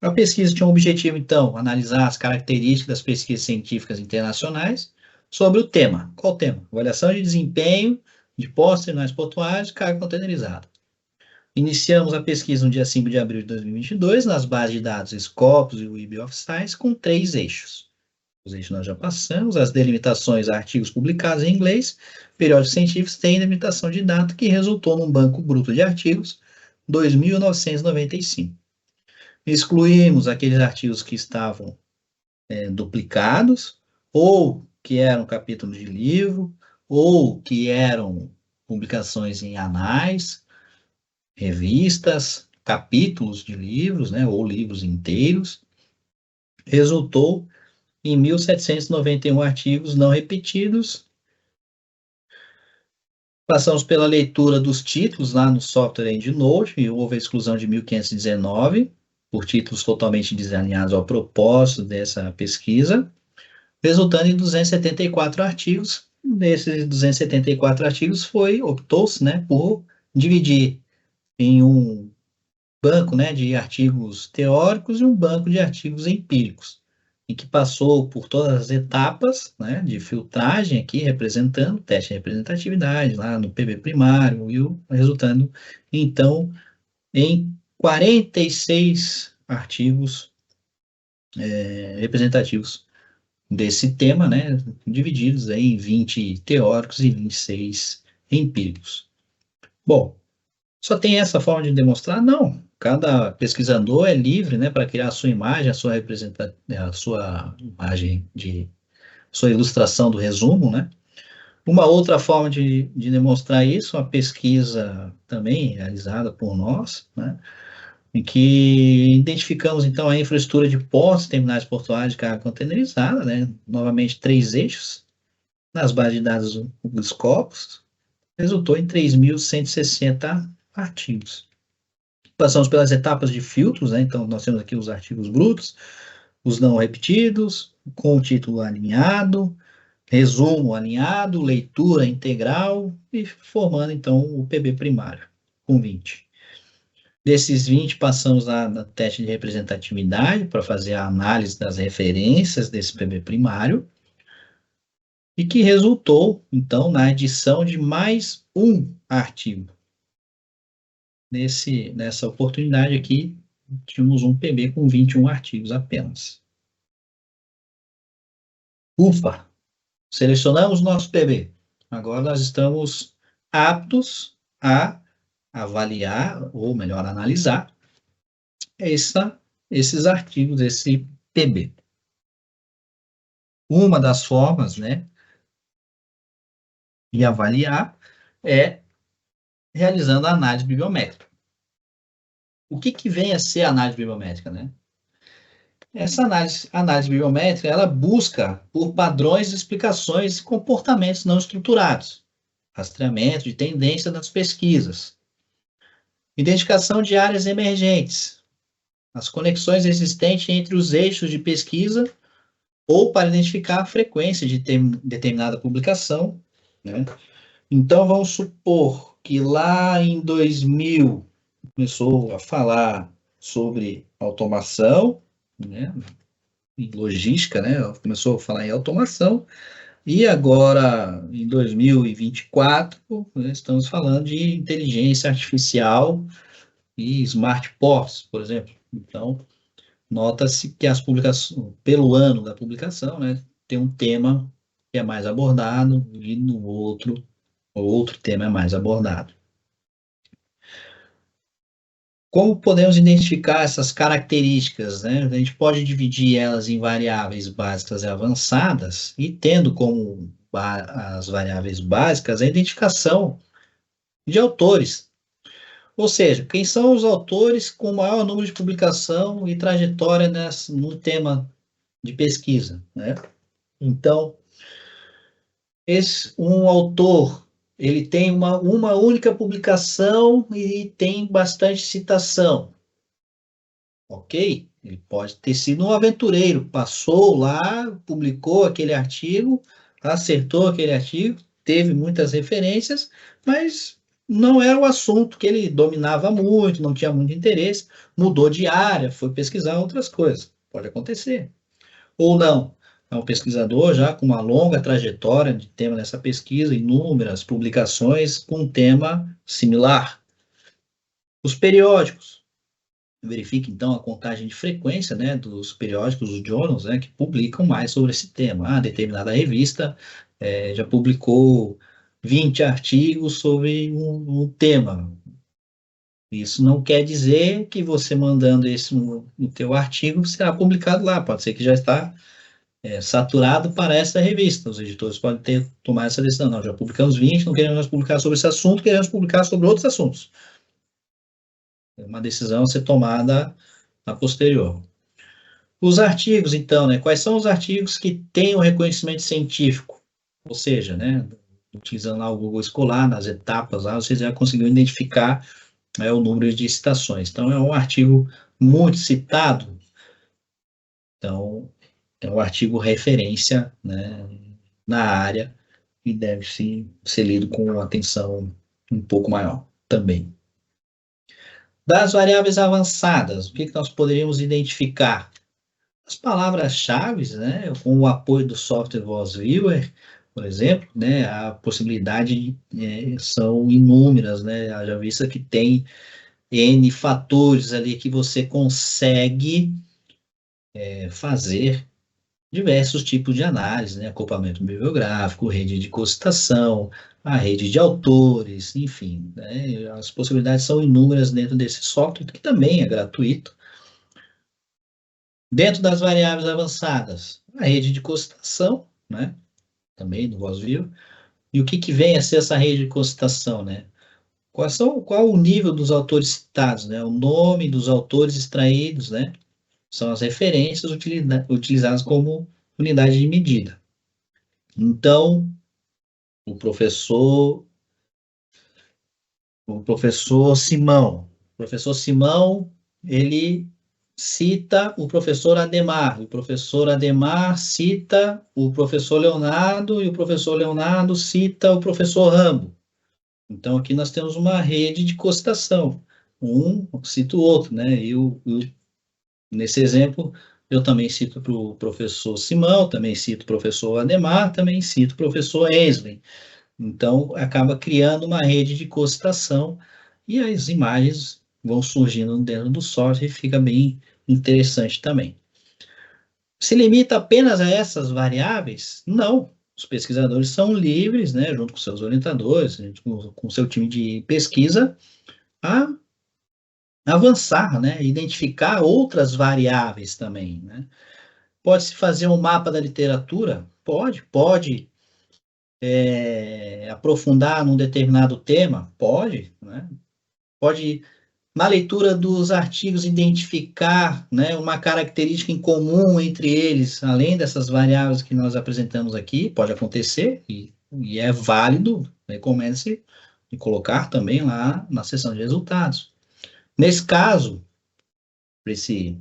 A pesquisa tinha um objetivo, então, analisar as características das pesquisas científicas internacionais sobre o tema. Qual tema? Avaliação de desempenho de portos, terminais portuários e carga containerizada. Iniciamos a pesquisa no dia 5 de abril de 2022 nas bases de dados Scopus e Web of Science com 3 eixos. Os eixos nós já passamos, as delimitações a artigos publicados em inglês, periódicos científicos têm delimitação de data que resultou num banco bruto de artigos 2.995. Excluímos aqueles artigos que estavam duplicados, ou que eram capítulos de livro, ou que eram publicações em anais, revistas, capítulos de livros, né, ou livros inteiros. Resultou em 1.791 artigos não repetidos. Passamos pela leitura dos títulos lá no software EndNote, e houve a exclusão de 1.519, por títulos totalmente desalinhados ao propósito dessa pesquisa, resultando em 274 artigos. Desses 274 artigos, optou-se, né, por dividir em um banco, né, de artigos teóricos e um banco de artigos empíricos, em que passou por todas as etapas, né, de filtragem aqui, representando o teste de representatividade lá no PB primário, e resultando, então, em 46 artigos representativos desse tema, né, divididos aí em 20 teóricos e 26 empíricos. Bom, só tem essa forma de demonstrar? Não. Cada pesquisador é livre, né, para criar a sua imagem, a sua imagem sua ilustração do resumo, né. Uma outra forma de demonstrar isso, uma pesquisa também realizada por nós, né, em que identificamos, então, a infraestrutura de portos, terminais portuários de carga containerizada, né, novamente 3 eixos, nas bases de dados dos Scopus, resultou em 3.160 artigos. Passamos pelas etapas de filtros, né, então nós temos aqui os artigos brutos, os não repetidos, com o título alinhado, resumo alinhado, leitura integral, e formando, então, o PB primário, com 20. Desses 20, passamos na teste de representatividade, para fazer a análise das referências desse PB primário, e que resultou, então, na edição de mais um artigo. Nessa oportunidade aqui, tínhamos um PB com 21 artigos apenas. Ufa! Selecionamos nosso PB. Agora nós estamos aptos a avaliar, ou melhor, analisar, esses artigos, esse PB. Uma das formas, né, de avaliar é realizando a análise bibliométrica. O que vem a ser a análise bibliométrica, né? Essa análise bibliométrica, ela busca por padrões de explicações e comportamentos não estruturados, rastreamento de tendência das pesquisas, identificação de áreas emergentes, as conexões existentes entre os eixos de pesquisa, ou para identificar a frequência de determinada publicação, né? Então, vamos supor que lá em 2000 começou a falar sobre automação, né, em logística, né, começou a falar em automação, e agora, em 2024, né, estamos falando de inteligência artificial e smart ports, por exemplo. Então, nota-se que as publicações, pelo ano da publicação, né, tem um tema que é mais abordado, e no outro tema é mais abordado. Como podemos identificar essas características, né? A gente pode dividir elas em variáveis básicas e avançadas, e tendo como as variáveis básicas a identificação de autores. Ou seja, quem são os autores com maior número de publicação e trajetória no tema de pesquisa, né? Então, um autor, ele tem uma única publicação e tem bastante citação, ok? Ele pode ter sido um aventureiro, passou lá, publicou aquele artigo, acertou aquele artigo, teve muitas referências, mas não era o assunto que ele dominava muito, não tinha muito interesse, mudou de área, foi pesquisar outras coisas. Pode acontecer. Ou não. é um pesquisador já com uma longa trajetória de tema nessa pesquisa, inúmeras publicações com um tema similar. Os periódicos. Verifique, então, a contagem de frequência, né, dos periódicos, os journals, né, que publicam mais sobre esse tema. Ah, determinada revista já publicou 20 artigos sobre um tema. Isso não quer dizer que você mandando esse no teu artigo será publicado lá. Pode ser que já está saturado para essa revista. Os editores podem ter tomado essa decisão. Não, já publicamos 20, não queremos mais publicar sobre esse assunto, queremos publicar sobre outros assuntos. É uma decisão a ser tomada a posterior. Os artigos, então, né? Quais são os artigos que têm o reconhecimento científico? Ou seja, né, utilizando lá o Google Escolar, nas etapas lá, vocês já conseguiram identificar o número de citações. Então, é um artigo muito citado. Então, é um artigo referência, né, na área e deve ser lido com atenção um pouco maior também. Das variáveis avançadas, o que nós poderíamos identificar? As palavras-chave, né, com o apoio do software Voice Viewer, por exemplo, né, a possibilidade são inúmeras, né, haja vista que tem N fatores ali que você consegue fazer diversos tipos de análise, né, acoplamento bibliográfico, rede de cocitação, a rede de autores, enfim, né, as possibilidades são inúmeras dentro desse software, que também é gratuito. Dentro das variáveis avançadas, a rede de cocitação, né, também do VozView. E o que vem a ser essa rede de cocitação, né? Qual o nível dos autores citados, né? O nome dos autores extraídos, né? São as referências utilizadas como unidade de medida. Então, o professor Simão, ele cita o professor Ademar cita o professor Leonardo, e o professor Leonardo cita o professor Rambo. Então, aqui nós temos uma rede de cocitação. Um cita o outro, né? Nesse exemplo, eu também cito para o professor Simão, também cito o professor Ademar, também cito o professor Ensley. Então, acaba criando uma rede de cocitação e as imagens vão surgindo dentro do software e fica bem interessante também. Se limita apenas a essas variáveis? Não. Os pesquisadores são livres, né, junto com seus orientadores, com o seu time de pesquisa, a avançar, né, identificar outras variáveis também, né. Pode-se fazer um mapa da literatura? Pode aprofundar num determinado tema? Pode, né? Pode, na leitura dos artigos, identificar, né, uma característica em comum entre eles, além dessas variáveis que nós apresentamos aqui, pode acontecer, e é válido, recomenda-se de colocar também lá na seção de resultados. Nesse caso, para esse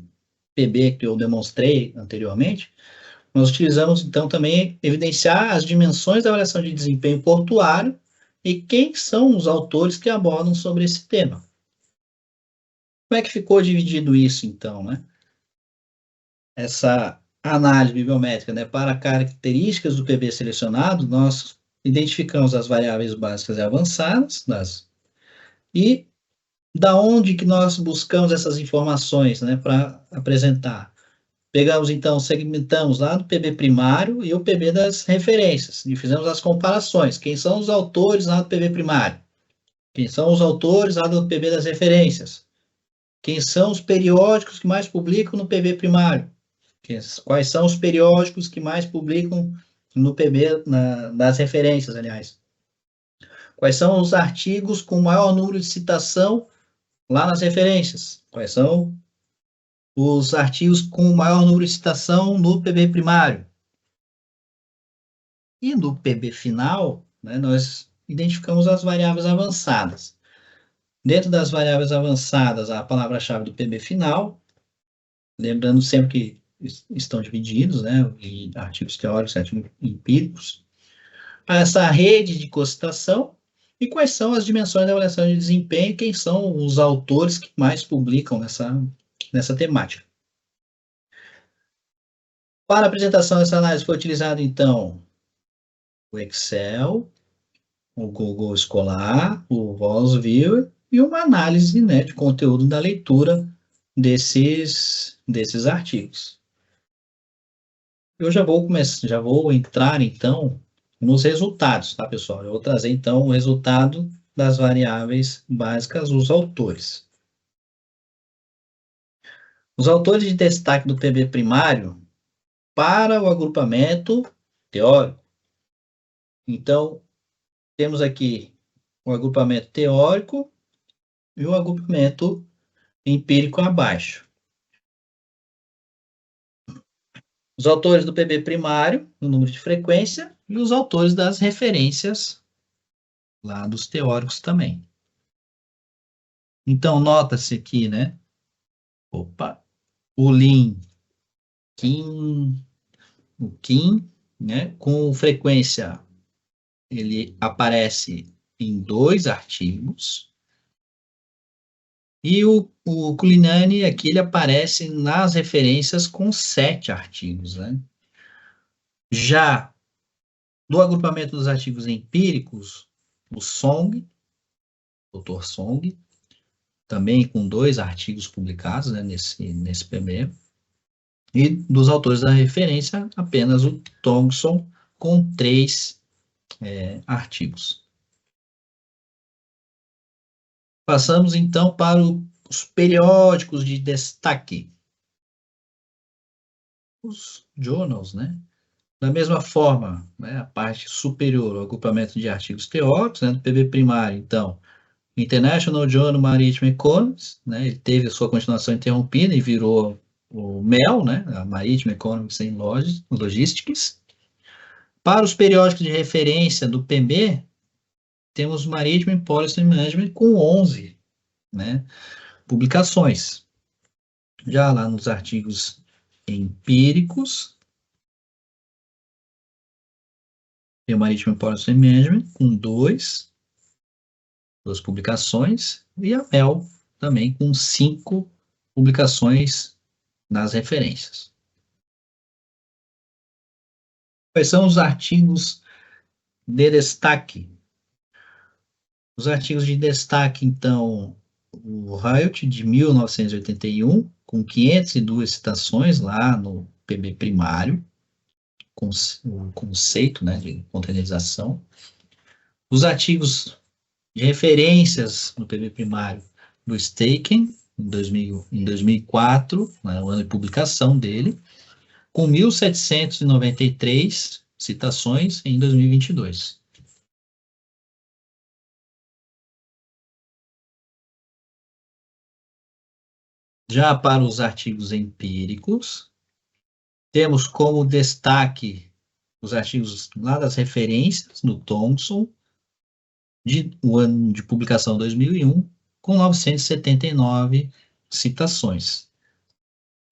PB que eu demonstrei anteriormente, nós utilizamos, então, também evidenciar as dimensões da avaliação de desempenho portuário e quem são os autores que abordam sobre esse tema. Como é que ficou dividido isso, então, né? Essa análise bibliométrica, né, para características do PB selecionado, nós identificamos as variáveis básicas e avançadas, e da onde que nós buscamos essas informações, né, para apresentar. Pegamos, então, segmentamos lá do PB primário e o PB das referências, e fizemos as comparações. Quem são os autores lá do PB primário? Quem são os autores lá do PB das referências? Quem são os periódicos que mais publicam no PB primário? Quais são os periódicos que mais publicam no PB, nas referências, aliás? Quais são os artigos com maior número de citação lá nas referências? Quais são os artigos com maior número de citação no PB primário? E no PB final, né, nós identificamos as variáveis avançadas. Dentro das variáveis avançadas, a palavra-chave do PB final, lembrando sempre que estão divididos, né, em artigos teóricos e artigos empíricos, essa rede de cocitação e quais são as dimensões da avaliação de desempenho, quem são os autores que mais publicam nessa temática. Para a apresentação dessa análise foi utilizado, então, o Excel, o Google Escolar, o VolsViewer e uma análise, né, de conteúdo da leitura desses artigos. Eu já vou entrar, então, nos resultados, tá, pessoal? Eu vou trazer, então, o resultado das variáveis básicas, os autores. Os autores de destaque do PB primário para o agrupamento teórico. Então, temos aqui o agrupamento teórico e o agrupamento empírico abaixo. Os autores do PB primário, o número de frequência, e os autores das referências lá dos teóricos também. Então, nota-se aqui, né? Opa, o Lin, Kim, o Kim, né? Com frequência, ele aparece em 2 artigos. E o Culinani aqui, ele aparece nas referências com 7 artigos, né? Já no agrupamento dos artigos empíricos, o Song, Dr. Song, também com 2 artigos publicados, né, nesse PB. E dos autores da referência, apenas o Thompson, com 3 artigos. Passamos, então, para os periódicos de destaque. Os journals, né? Da mesma forma, né, a parte superior, o agrupamento de artigos teóricos, né, do PB primário, então, International Journal Maritime Economics, né, ele teve a sua continuação interrompida e virou o MEL, né, a Maritime Economics and Logistics. Para os periódicos de referência do PB, temos o Maritime Policy Management com 11, né, publicações. Já lá nos artigos empíricos, tem o Maritime Policy Management com 2 publicações, e a MEL também com 5 publicações nas referências. Quais são os artigos de destaque? Os artigos de destaque, então, o Riot, de 1981, com 502 citações lá no PB primário, com o conceito, né, de containerização. Os artigos de referências no PB primário do Staken, em 2004, né, o ano de publicação dele, com 1.793 citações em 2022. Já para os artigos empíricos, temos como destaque os artigos lá das referências no Thomson, o ano de publicação 2001, com 979 citações.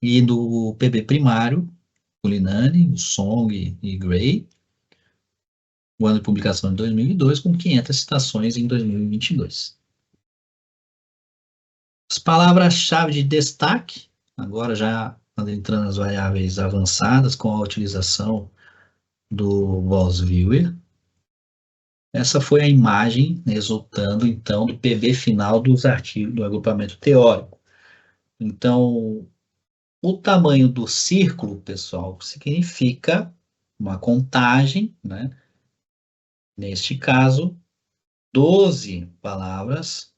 E do PB primário, o Linani, o Song e Gray, o ano de publicação de 2002, com 500 citações em 2022. As palavras-chave de destaque, agora já entrando nas variáveis avançadas, com a utilização do VolsViewer. Essa foi a imagem resultando, então, do PB final dos artigos do agrupamento teórico. Então, o tamanho do círculo, pessoal, significa uma contagem, né? Neste caso, 12 palavras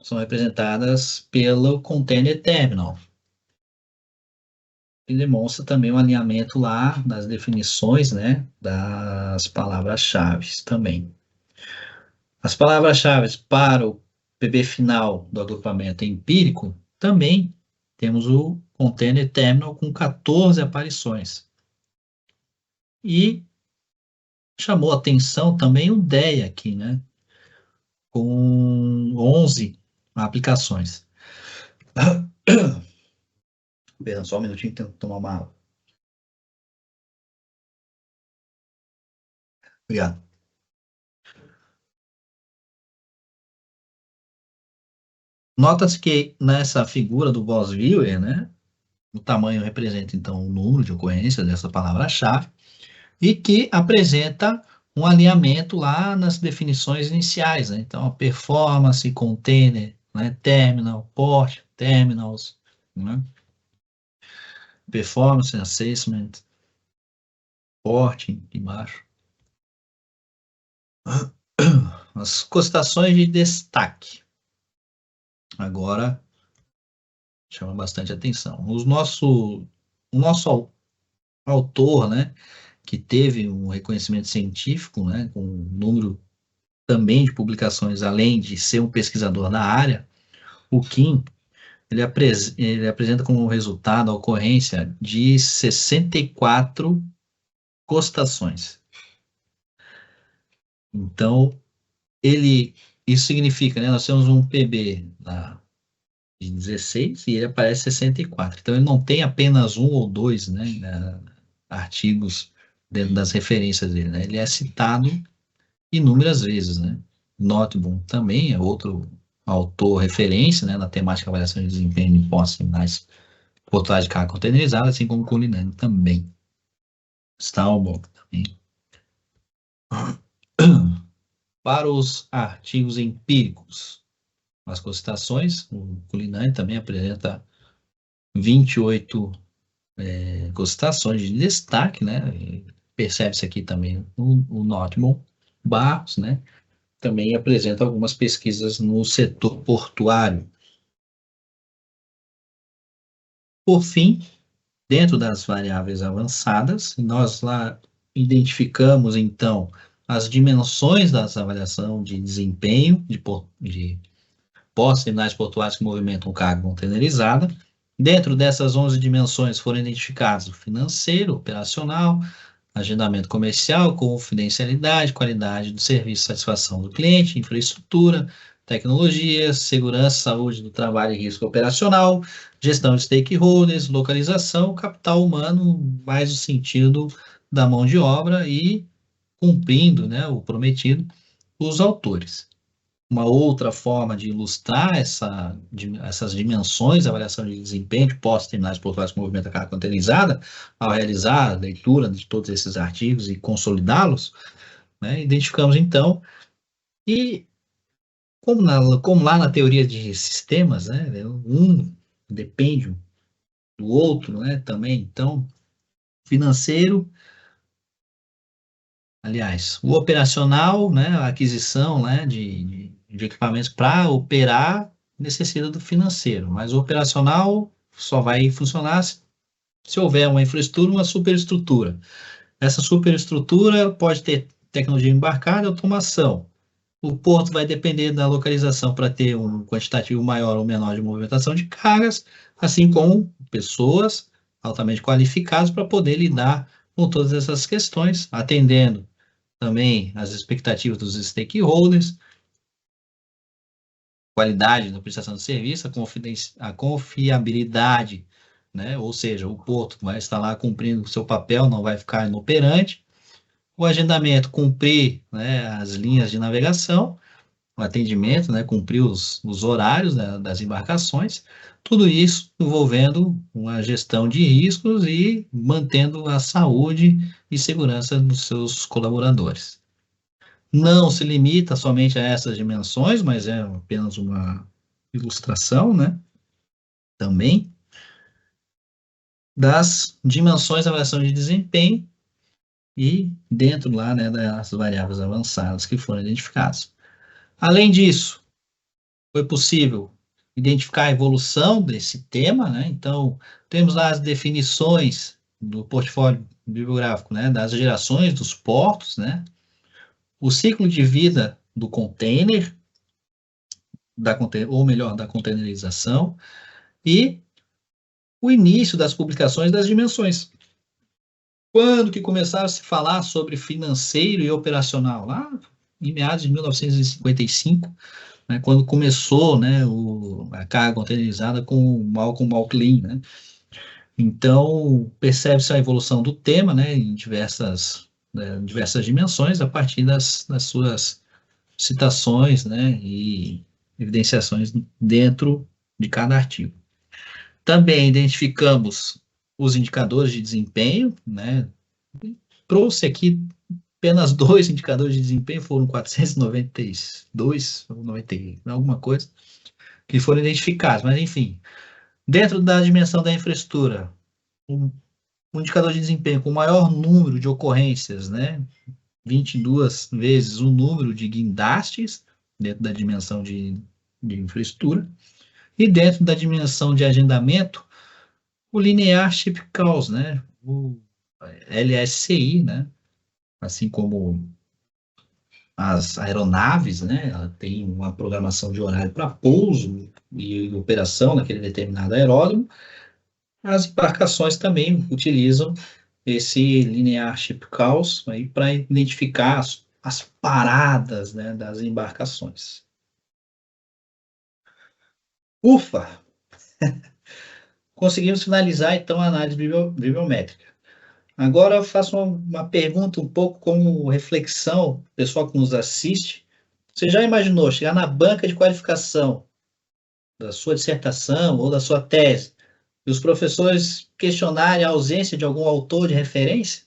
são representadas pelo Container Terminal, que demonstra também o alinhamento lá das definições, né, das palavras-chave também. As palavras-chave para o PB final do agrupamento empírico, também temos o Container Terminal com 14 aparições. E chamou atenção também o DEA aqui, né, com 11 aplicações. Perdão, só um minutinho, tenho que tomar uma água. Obrigado. Nota-se que nessa figura do VolsViewer, né, O tamanho representa, então, o número de ocorrência dessa palavra-chave e que apresenta um alinhamento lá nas definições iniciais, né? Então, a performance, container, né? Terminal, port, terminals, né? Performance, assessment, porting, embaixo. As constatações de destaque. Agora, chama bastante atenção. O nosso autor, né, que teve um reconhecimento científico, né, com um número também de publicações, além de ser um pesquisador na área, o Kim, ele apresenta como resultado a ocorrência de 64 costações. Então, isso significa, né, nós temos um PB de 16 e ele aparece 64. Então, ele não tem apenas um ou dois, né, artigos dentro das referências dele, né? Ele é citado inúmeras vezes, né? Noteboom também é outro autor referência, né, na temática avaliação de desempenho de pós-finais portais de carga containerizada, assim como Culinane também. Stahlbock também. Para os artigos empíricos, as constatações, o Culinane também apresenta 28 constatações de destaque, né? Percebe-se aqui também o Noteboom. Barros, né? Também apresenta algumas pesquisas no setor portuário. Por fim, dentro das variáveis avançadas, nós lá identificamos, então, as dimensões da avaliação de desempenho de pós-terminais portuários que movimentam carga containerizada. Dentro dessas 11 dimensões foram identificados o financeiro, operacional, agendamento comercial, confidencialidade, qualidade do serviço, satisfação do cliente, infraestrutura, tecnologia, segurança, saúde do trabalho e risco operacional, gestão de stakeholders, localização, capital humano, mais o sentido da mão de obra e cumprindo, né, o prometido, os autores. Uma outra forma de ilustrar essas dimensões da avaliação de desempenho de pós-terminais portuários com movimento da carga containerizada, ao realizar a leitura de todos esses artigos e consolidá-los, né, identificamos então, e como lá na teoria de sistemas, né, um depende do outro, né, também, então, financeiro, aliás, o operacional, né, a aquisição, né, de equipamentos para operar necessita do financeiro, mas o operacional só vai funcionar se houver uma infraestrutura, uma superestrutura. Essa superestrutura pode ter tecnologia embarcada e automação. O porto vai depender da localização para ter um quantitativo maior ou menor de movimentação de cargas, assim como pessoas altamente qualificadas para poder lidar com todas essas questões, atendendo também as expectativas dos stakeholders, qualidade da prestação de serviço, a confiabilidade, né? Ou seja, o porto vai estar lá cumprindo o seu papel, não vai ficar inoperante. O agendamento, cumprir, né, as linhas de navegação, o atendimento, né, cumprir os horários, né, das embarcações, tudo isso envolvendo uma gestão de riscos e mantendo a saúde e segurança dos seus colaboradores. Não se limita somente a essas dimensões, mas é apenas uma ilustração, né? Também das dimensões da avaliação de desempenho e dentro lá, né, das variáveis avançadas que foram identificadas. Além disso, foi possível identificar a evolução desse tema, né? Então, temos lá as definições do portfólio bibliográfico, né, das gerações dos portos, né? O ciclo de vida do container, ou melhor, da containerização, e o início das publicações das dimensões. Quando que começaram a se falar sobre financeiro e operacional? Lá em meados de 1955, né, quando começou, né, a carga containerizada com o Malcolm McLean, né? Então, percebe-se a evolução do tema, né, em diversas dimensões, a partir das suas citações, né, e evidenciações dentro de cada artigo. Também identificamos os indicadores de desempenho, né? Trouxe aqui apenas 2 indicadores de desempenho, foram 492, ou 90, alguma coisa, que foram identificados, mas enfim, dentro da dimensão da infraestrutura, um indicador de desempenho com maior número de ocorrências, né? 22 vezes o número de guindastes, dentro da dimensão de infraestrutura, e dentro da dimensão de agendamento, o Linear Ship Calls, né? O LSCI, né? Assim como as aeronaves, né? Ela tem uma programação de horário para pouso e operação naquele determinado aeródromo. As embarcações também utilizam esse Linear Ship Calls para identificar as paradas, né, das embarcações. Ufa! Conseguimos finalizar, então, a análise bibliométrica. Agora eu faço uma pergunta um pouco como reflexão, pessoal que nos assiste. Você já imaginou chegar na banca de qualificação da sua dissertação ou da sua tese e os professores questionarem a ausência de algum autor de referência?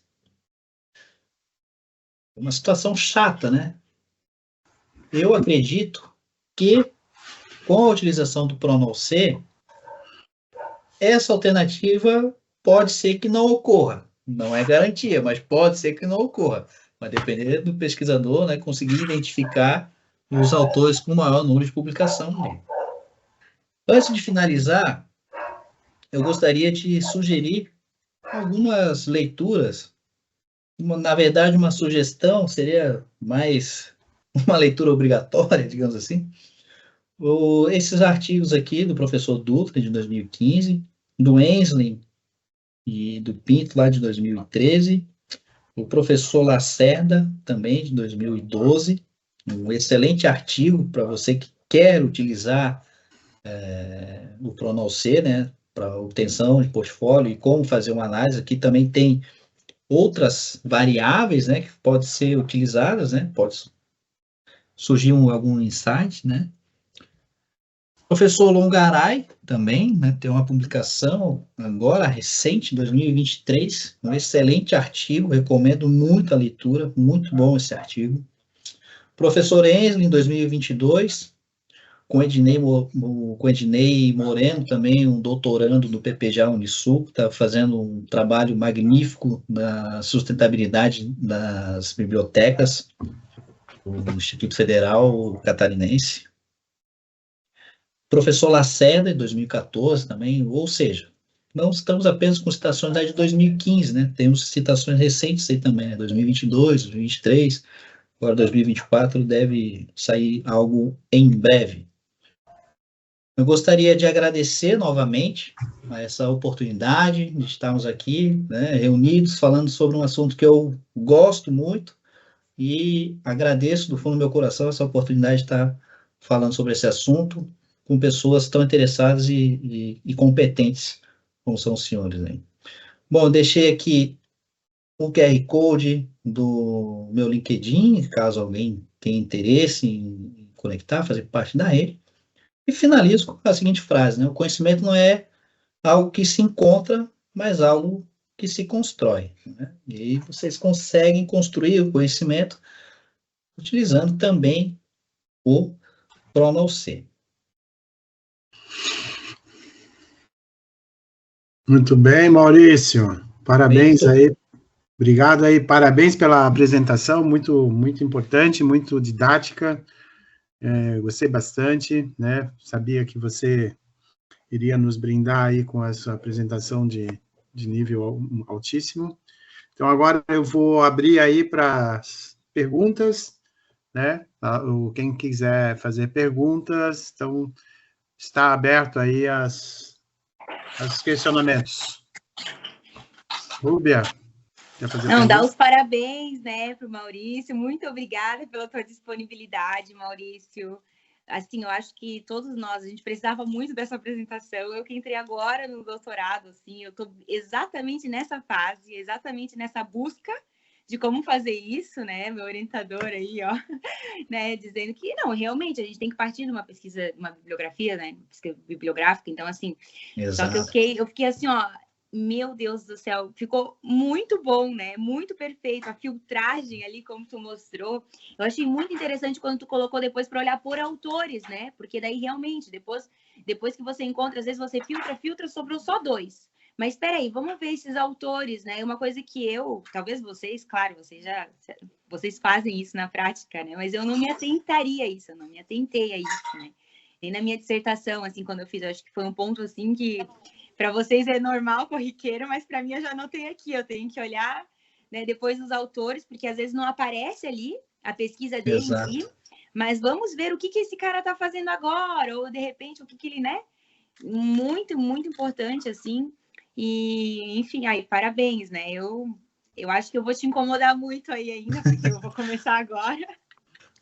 Uma situação chata, né? Eu acredito que, com a utilização do Prononce, essa alternativa pode ser que não ocorra. Não é garantia, mas pode ser que não ocorra. Vai depender do pesquisador, né, conseguir identificar os autores com maior número de publicação dele. Antes de finalizar, eu gostaria de sugerir algumas leituras. Na verdade, uma sugestão seria mais uma leitura obrigatória, digamos assim. Esses artigos aqui do professor Dutra, de 2015, do Enslin e do Pinto, lá de 2013, o professor Lacerda, também de 2012, um excelente artigo para você que quer utilizar o Prononce, né, para obtenção de portfólio e como fazer uma análise. Aqui também tem outras variáveis, né, que podem ser utilizadas, né, pode surgir algum insight, né. Professor Longaray também, né, tem uma publicação agora recente, 2023, um excelente artigo, recomendo muito a leitura, muito bom esse artigo. Professor Enslin, em 2022, com Ednei Moreno, também um doutorando do PPGA Unisul, que está fazendo um trabalho magnífico na sustentabilidade das bibliotecas do Instituto Federal Catarinense. Professor Lacerda, em 2014 também, ou seja, não estamos apenas com citações de 2015, né? Temos citações recentes aí também, né? 2022, 2023, agora 2024 deve sair algo em breve. Eu gostaria de agradecer novamente a essa oportunidade de estarmos aqui, né, reunidos, falando sobre um assunto que eu gosto muito e agradeço do fundo do meu coração essa oportunidade de estar falando sobre esse assunto com pessoas tão interessadas e competentes como são os senhores, né? Bom, eu deixei aqui o QR Code do meu LinkedIn, caso alguém tenha interesse em conectar, fazer parte da rede. E finalizo com a seguinte frase, né? O conhecimento não é algo que se encontra, mas algo que se constrói, né? E aí vocês conseguem construir o conhecimento utilizando também o Prononce. Muito bem, Maurício. Parabéns aí. Obrigado aí, parabéns pela apresentação, muito, muito importante, muito didática. Gostei bastante, né? Sabia que você iria nos brindar aí com essa apresentação de nível altíssimo. Então, agora eu vou abrir aí para perguntas, né? Quem quiser fazer perguntas, então está aberto aí aos questionamentos. Rúbia, quer fazer pergunta? Não, dá os parabéns, né, para o Maurício. Muito obrigada pela tua disponibilidade, Maurício. Assim, eu acho que todos nós, a gente precisava muito dessa apresentação. Eu que entrei agora no doutorado, assim, eu estou exatamente nessa fase, exatamente nessa busca de como fazer isso, né? Meu orientador aí, ó, né? Dizendo que não, realmente a gente tem que partir de uma pesquisa, uma bibliografia, né? Pesquisa bibliográfica. Então, assim, só que eu fiquei assim, ó, meu Deus do céu, ficou muito bom, né? Muito perfeito. A filtragem ali, como tu mostrou. Eu achei muito interessante quando tu colocou depois para olhar por autores, né? Porque daí realmente, depois que você encontra, às vezes você filtra, sobrou só 2. Mas espera aí, vamos ver esses autores, né? Uma coisa que talvez vocês, claro, vocês fazem isso na prática, né? Mas eu não me atentaria a isso, eu não me atentei a isso, né? Nem na minha dissertação, assim, quando eu fiz, eu acho que foi um ponto, assim, que para vocês é normal, corriqueiro, mas para mim eu já não tenho aqui, eu tenho que olhar, né, depois os autores, porque às vezes não aparece ali a pesquisa dele em si, mas vamos ver o que esse cara está fazendo agora, ou de repente o que ele, né? Muito, muito importante, assim. E, enfim, aí, parabéns, né? Eu acho que eu vou te incomodar muito aí ainda, porque eu vou começar agora.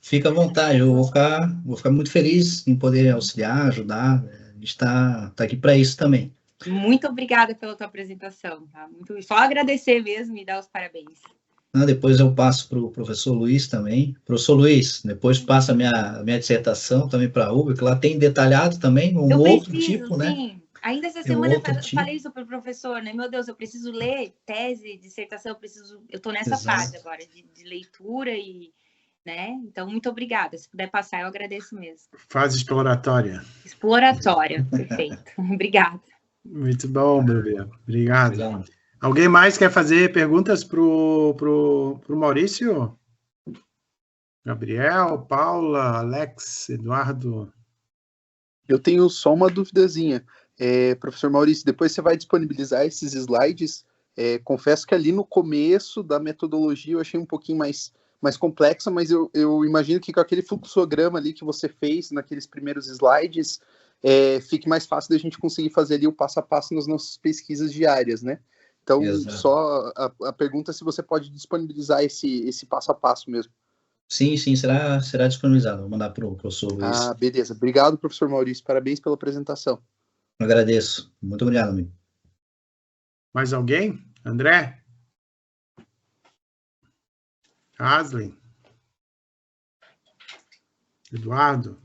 Fica à vontade, eu vou ficar muito feliz em poder auxiliar, ajudar. A gente está aqui para isso também. Muito obrigada pela tua apresentação, tá? Só agradecer mesmo e dar os parabéns. Depois eu passo para o professor Luiz também. Professor Luiz, depois passa a minha dissertação também para a UB, que lá tem detalhado também outro tipo, né? Sim. Ainda essa semana eu falei isso para o professor, né? Meu Deus, eu preciso ler tese, dissertação, eu estou nessa fase agora de leitura e, né? Então, muito obrigada. Se puder passar, eu agradeço mesmo. Fase exploratória. Exploratória, perfeito. Obrigada. Muito bom, bebê. Obrigado. Alguém mais quer fazer perguntas pro Maurício? Gabriel, Paula, Alex, Eduardo? Eu tenho só uma duvidazinha. Professor Maurício, depois você vai disponibilizar esses slides. Confesso que ali no começo da metodologia eu achei um pouquinho mais complexa, mas eu imagino que com aquele fluxograma ali que você fez naqueles primeiros slides, fique mais fácil da gente conseguir fazer ali o passo a passo nas nossas pesquisas diárias, né? Então, só a pergunta é se você pode disponibilizar esse passo a passo mesmo. Sim, será disponibilizado. Vou mandar para o professor Luiz. Beleza. Obrigado, professor Maurício. Parabéns pela apresentação. Eu agradeço. Muito obrigado, amigo. Mais alguém? André? Asley? Eduardo?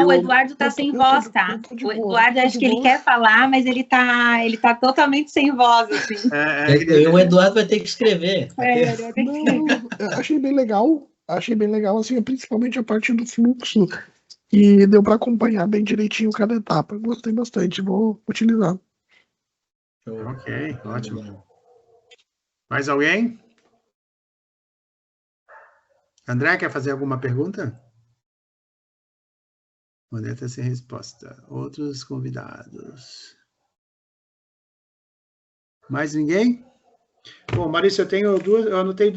O Eduardo está sem voz, tá? O Eduardo, acho que ele quer falar, mas ele tá totalmente sem voz, assim. O Eduardo vai ter que escrever. Eu achei bem legal, assim, principalmente a parte do fluxo, e deu para acompanhar bem direitinho cada etapa. Gostei bastante, vou utilizar. Ok, ótimo. Mais alguém? André, quer fazer alguma pergunta? Moneta sem resposta. Outros convidados. Mais ninguém? Bom, Maurício, eu anotei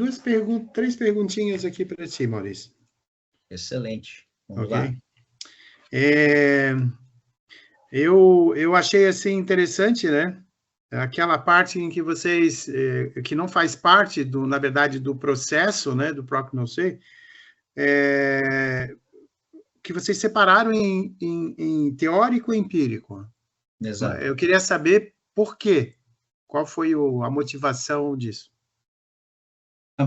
três perguntinhas aqui para ti, Maurício. Excelente. Vamos lá. Eu achei assim interessante, né? Aquela parte em que vocês, que não faz parte na verdade, do processo, né, do PROC-NO-C, que vocês separaram em teórico e empírico. Exato. Eu queria saber por quê. Qual foi a motivação disso? A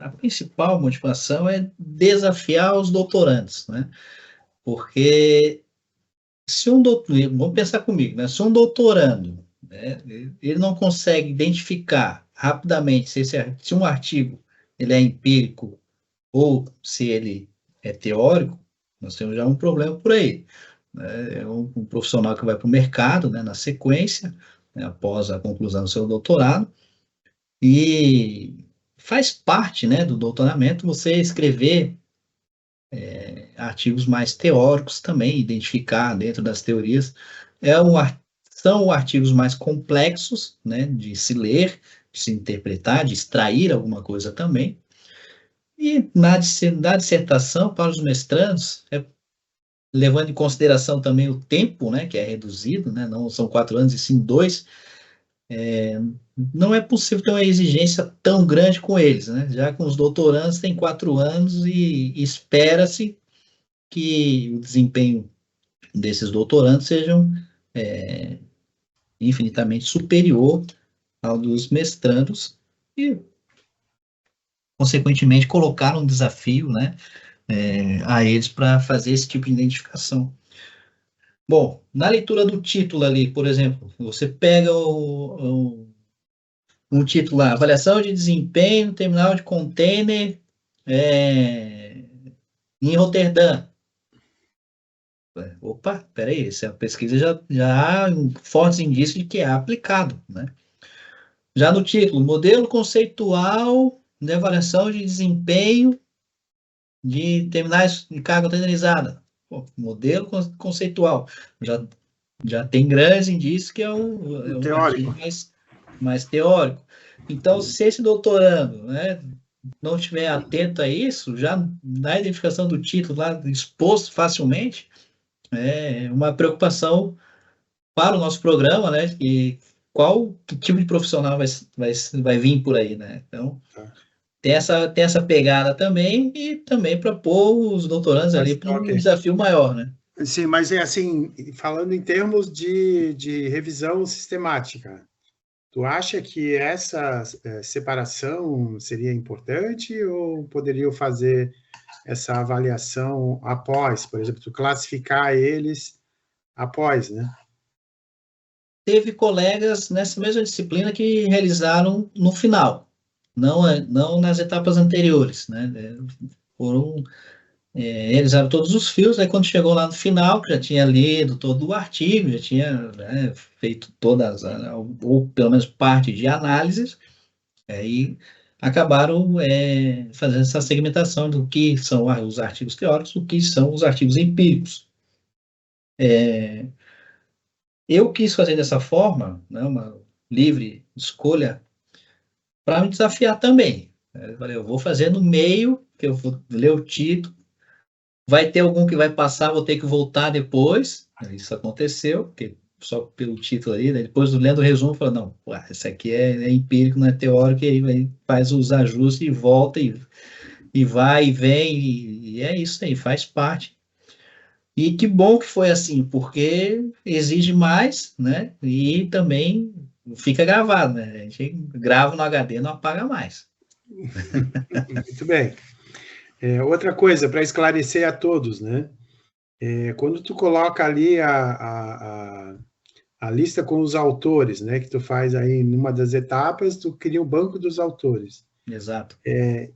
principal motivação é desafiar os doutorandos, né? Porque vamos pensar comigo, né? Se um doutorando, né, ele não consegue identificar rapidamente se um artigo ele é empírico ou se ele é teórico, nós temos já um problema por aí. É um profissional que vai para o mercado, né, na sequência, né, após a conclusão do seu doutorado, e faz parte, né, do doutoramento você escrever artigos mais teóricos também, identificar dentro das teorias. São artigos mais complexos, né, de se ler, de se interpretar, de extrair alguma coisa também. E na dissertação, para os mestrandos, levando em consideração também o tempo, né, que é reduzido, né, não são 4 anos e sim 2, não é possível ter uma exigência tão grande com eles, né? Já com os doutorandos tem 4 anos e espera-se que o desempenho desses doutorandos sejam infinitamente superior dos mestrandos e, consequentemente, colocaram um desafio, né, a eles para fazer esse tipo de identificação. Bom, na leitura do título ali, por exemplo, você pega um título lá, avaliação de desempenho, terminal de container em Roterdã. Opa, peraí, essa pesquisa já há fortes indícios de que é aplicado, né? Já no título, modelo conceitual de avaliação de desempenho de terminais de carga containerizada. Modelo conceitual. Já tem grandes indícios que é um teórico. Mais teórico. Então, se esse doutorando, né, não estiver atento a isso, já na identificação do título lá exposto facilmente, é uma preocupação para o nosso programa, né? E que tipo de profissional vai vir por aí, né? Então, tem essa pegada também, e também para pôr os doutorandos ali para um desafio maior, né? Sim, mas é assim, falando em termos de revisão sistemática, tu acha que essa separação seria importante ou poderiam fazer essa avaliação após, por exemplo, tu classificar eles após, né? Teve colegas nessa mesma disciplina que realizaram no final, não nas etapas anteriores, né? Realizaram todos os fios, aí quando chegou lá no final, que já tinha lido todo o artigo, já tinha, né, feito todas, ou pelo menos parte de análises, aí acabaram fazendo essa segmentação do que são os artigos teóricos, do que são os artigos empíricos. Eu quis fazer dessa forma, né, uma livre escolha, para me desafiar também. Eu falei, eu vou fazer no meio, que eu vou ler o título, vai ter algum que vai passar, vou ter que voltar depois. Isso aconteceu, porque só pelo título aí, né? Depois lendo o resumo, falou, não, esse aqui é empírico, não é teórico, e aí faz os ajustes e volta, e vai e vem, e é isso aí, faz parte. E que bom que foi assim, porque exige mais, né? E também fica gravado, né? A gente grava no HD, não apaga mais. Muito bem. Outra coisa, para esclarecer a todos, né? Quando tu coloca ali a lista com os autores, né? Que tu faz aí numa das etapas, tu cria o banco dos autores. Exato.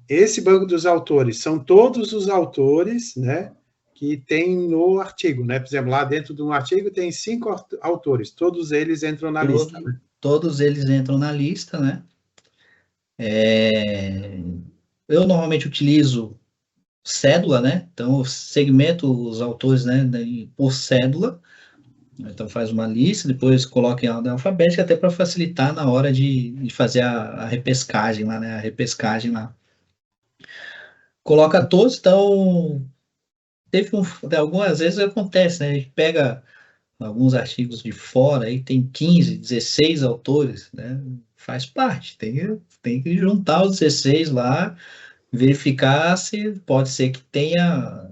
Esse banco dos autores são todos os autores, né? Que tem no artigo, né? Por exemplo, lá dentro de um artigo tem 5 autores, todos eles entram na lista, né? Todos eles entram na lista, né? Eu normalmente utilizo cédula, né? Então, eu segmento os autores, né, por cédula. Então, faz uma lista, depois coloca em ordem alfabética, até para facilitar na hora de fazer a repescagem lá, né? A repescagem lá. Coloca todos, então, algumas vezes acontece, né? A gente pega alguns artigos de fora, aí tem 15, 16 autores, né? Faz parte, tem que juntar os 16 lá, verificar se pode ser que tenha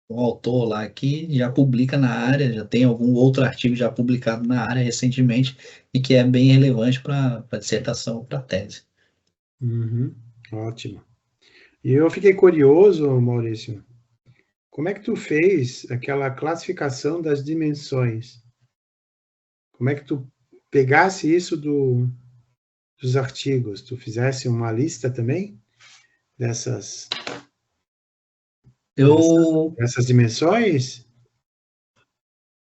um autor lá que já publica na área, já tem algum outro artigo já publicado na área recentemente e que é bem relevante para a dissertação, para a tese. Uhum, ótimo. E eu fiquei curioso, Maurício, como é que tu fez aquela classificação das dimensões? Como é que tu pegasse isso dos artigos? Tu fizesse uma lista também dessas dimensões?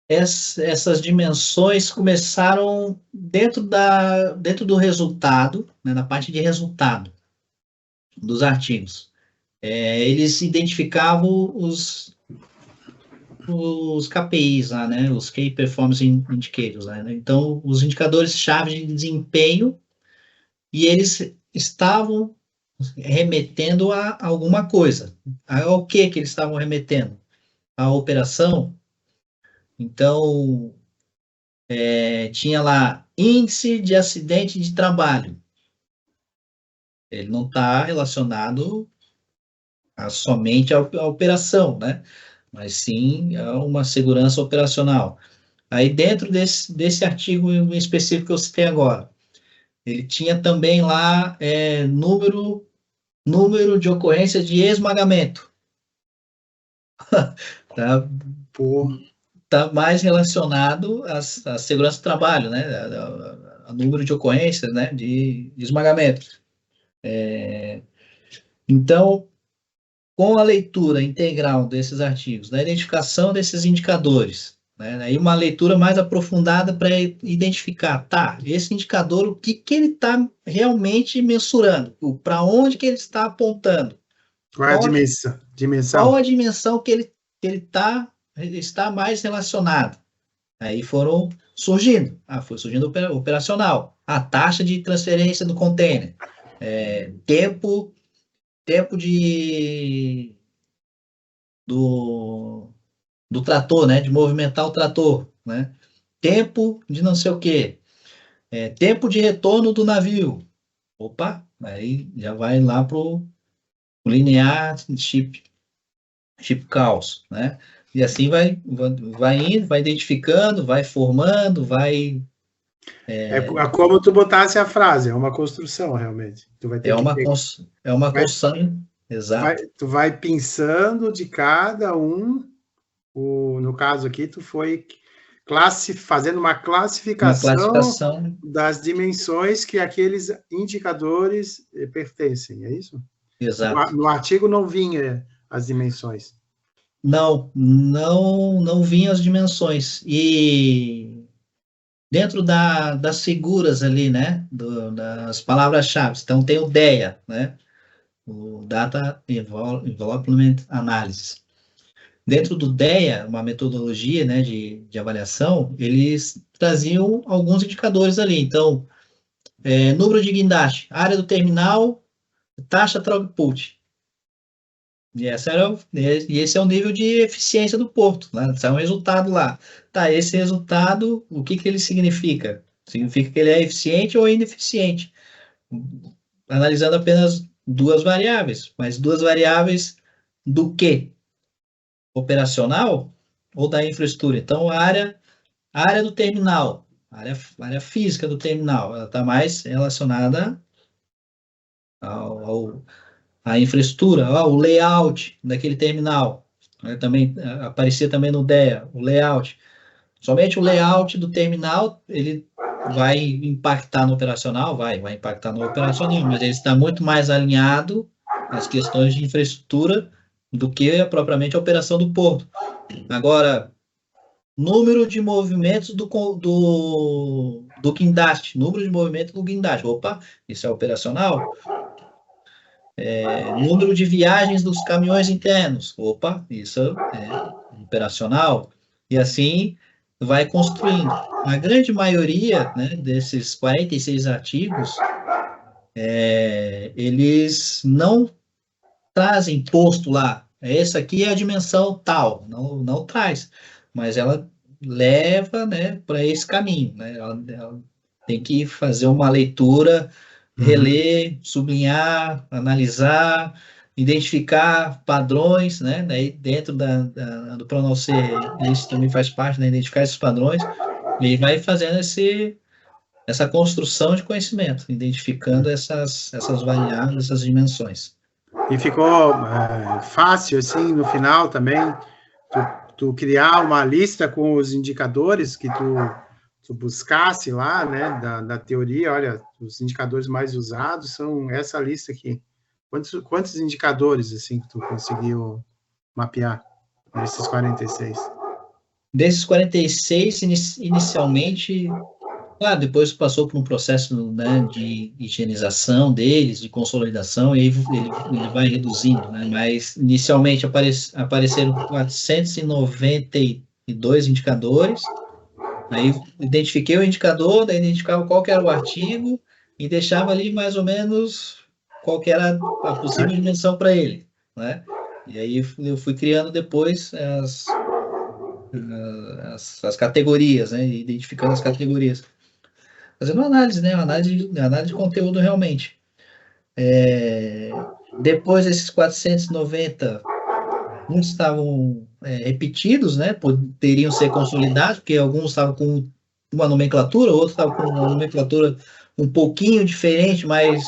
Essas dimensões começaram dentro do resultado, né, na parte de resultado dos artigos. Eles identificavam os KPIs lá, né, os Key Performance Indicators, né, então os indicadores-chave de desempenho, e eles estavam remetendo a alguma coisa. Ao que eles estavam remetendo? A operação. Então, tinha lá índice de acidente de trabalho. Ele não está relacionado somente à operação, né? Mas sim a uma segurança operacional. Aí, dentro desse artigo em específico que eu citei agora, ele tinha também lá número de ocorrência de esmagamento. Tá mais relacionado à segurança do trabalho, né? A número de ocorrências, né? De esmagamento. Então, com a leitura integral desses artigos, da identificação desses indicadores, né? Aí uma leitura mais aprofundada para identificar, tá, esse indicador, o que ele está realmente mensurando, para onde que ele está apontando. Qual é a dimensão? Qual a dimensão que ele está mais relacionado? Aí foram surgindo. Foi surgindo o operacional. A taxa de transferência do container. Tempo do trator, né? De movimentar o trator, né? Tempo de não sei o quê. Tempo de retorno do navio. Opa, aí já vai lá para o linear ship calls, né? E assim vai indo, vai identificando, vai formando, vai... É como tu botasse a frase, é uma construção, realmente. Tu vai ter é uma construção, exato. Tu vai pensando de cada um, no caso aqui, tu foi fazendo uma classificação das dimensões que aqueles indicadores pertencem, é isso? Exato. No artigo não vinha as dimensões. Não vinham as dimensões. E dentro das figuras ali, né, das palavras-chave, então tem o DEA, né, o Data Development Analysis. Dentro do DEA, uma metodologia, né, de avaliação, eles traziam alguns indicadores ali. Então, número de guindaste, área do terminal, taxa throughput. E esse é o nível de eficiência do porto, né? Sai um resultado lá. Tá, esse resultado, o que ele significa? Significa que ele é eficiente ou ineficiente. Analisando apenas duas variáveis, mas duas variáveis do quê? Operacional ou da infraestrutura? Então, a área do terminal, a área física do terminal, ela está mais relacionada à infraestrutura, o layout daquele terminal. Também aparecia também no DEA, o layout. Somente o layout do terminal, ele vai impactar no operacional, vai impactar no operacional, mas ele está muito mais alinhado às questões de infraestrutura do que propriamente a operação do porto. Agora, número de movimentos do guindaste, número de movimentos do guindaste. Opa, isso é operacional? Número de viagens dos caminhões internos. Opa, isso é operacional. E assim vai construindo. A grande maioria, né, desses 46 artigos, eles não trazem posto lá. Essa aqui é a dimensão tal. Não traz. Mas ela leva, né, para esse caminho. Né? Ela tem que fazer uma leitura, reler, sublinhar, analisar, identificar padrões, né? Daí dentro do PRONAUC, isso também faz parte, né? Identificar esses padrões, e vai fazendo essa construção de conhecimento, identificando essas variáveis, essas dimensões. E ficou fácil, assim, no final também, tu criar uma lista com os indicadores que tu buscasse lá, né, da teoria. Olha, os indicadores mais usados são essa lista aqui. Quantos indicadores, assim, que tu conseguiu mapear nesses 46? Desses 46, inicialmente, claro, depois passou por um processo, né, de higienização deles, de consolidação, e aí ele vai reduzindo, né, mas inicialmente apareceram 492 indicadores. Aí identifiquei o indicador, daí identificava qual que era o artigo e deixava ali mais ou menos qual que era a possível dimensão para ele, né? E aí eu fui criando depois as categorias, né? Identificando as categorias. Fazendo uma análise, né? Análise de conteúdo realmente. Depois desses 490, muitos estavam repetidos, né? Poderiam ser consolidados, porque alguns estavam com uma nomenclatura, outros estavam com uma nomenclatura um pouquinho diferente, mas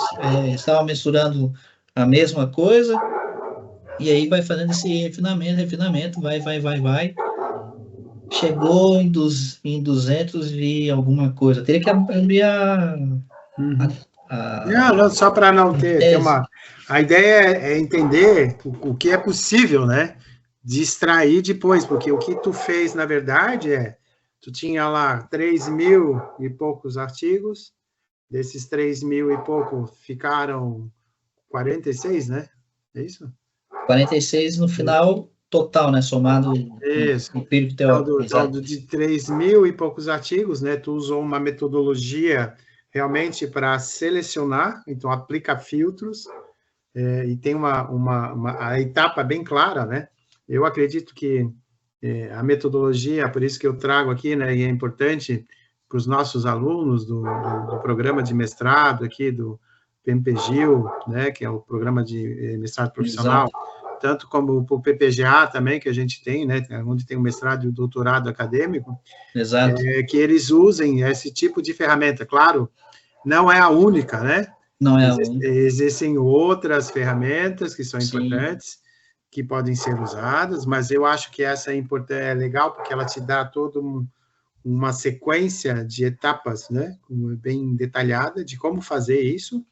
estava mensurando a mesma coisa, e aí vai fazendo esse refinamento, vai. Chegou em 200 e alguma coisa. Teria que abrir Não, só para não ter uma... A ideia é entender o que é possível, né? De extrair depois, porque o que tu fez, na verdade, tu tinha lá 3.000 e poucos artigos, desses 3.000 e pouco ficaram 46, né? É isso? 46 no final total, né? Somado isso. Empírico teórico. Então, de 3.000 e poucos artigos, né? Tu usou uma metodologia realmente para selecionar, então aplica filtros, e tem a etapa bem clara, né? Eu acredito que a metodologia, por isso que eu trago aqui, né? E é importante para os nossos alunos do programa de mestrado aqui, do PMPGIL, né? Que é o programa de mestrado profissional, exato, tanto como o PPGA também, que a gente tem, né? Onde tem o mestrado e o doutorado acadêmico, exato, que eles usem esse tipo de ferramenta. Claro, não é a única, né? Não é a única. Existem outras ferramentas que são Sim, importantes, que podem ser usadas, mas eu acho que essa é legal, porque ela te dá toda uma sequência de etapas, né? Bem detalhada de como fazer isso,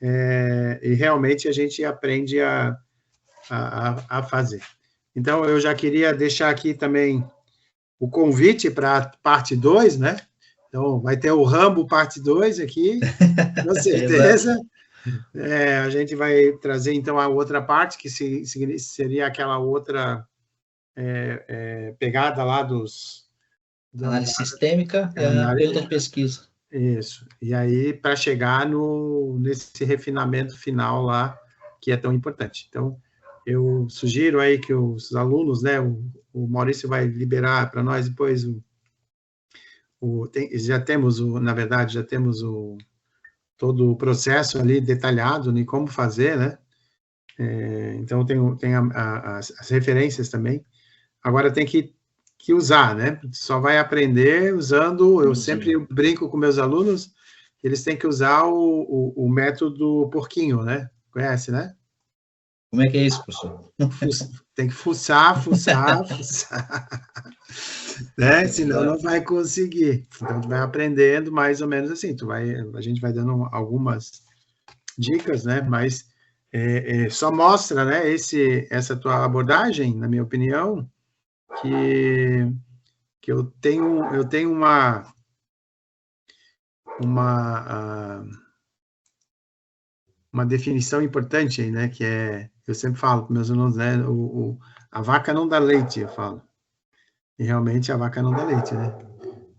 e realmente a gente aprende a fazer. Então, eu já queria deixar aqui também o convite para a parte 2, né? Então, vai ter o Rambo parte 2 aqui, com certeza. A gente vai trazer, então, a outra parte, que seria aquela outra pegada lá análise sistêmica e a pergunta de pesquisa. Isso. E aí, para chegar nesse refinamento final lá, que é tão importante. Então, eu sugiro aí que os alunos, né, o Maurício vai liberar para nós depois na verdade, já temos todo o processo ali detalhado em como fazer, né? Então, tem as referências também. Agora, tem que usar, né? Só vai aprender usando... Eu sempre brinco com meus alunos, eles têm que usar o método porquinho, né? Conhece, né? Como é que é isso, professor? Tem que fuçar. Né? Senão não vai conseguir. Então, tu vai aprendendo mais ou menos assim. A gente vai dando algumas dicas, né? Mas só mostra, né? Essa tua abordagem, na minha opinião, que eu tenho uma definição importante aí, né? Que eu sempre falo para meus alunos, né? A vaca não dá leite, eu falo. E realmente a vaca não dá leite, né?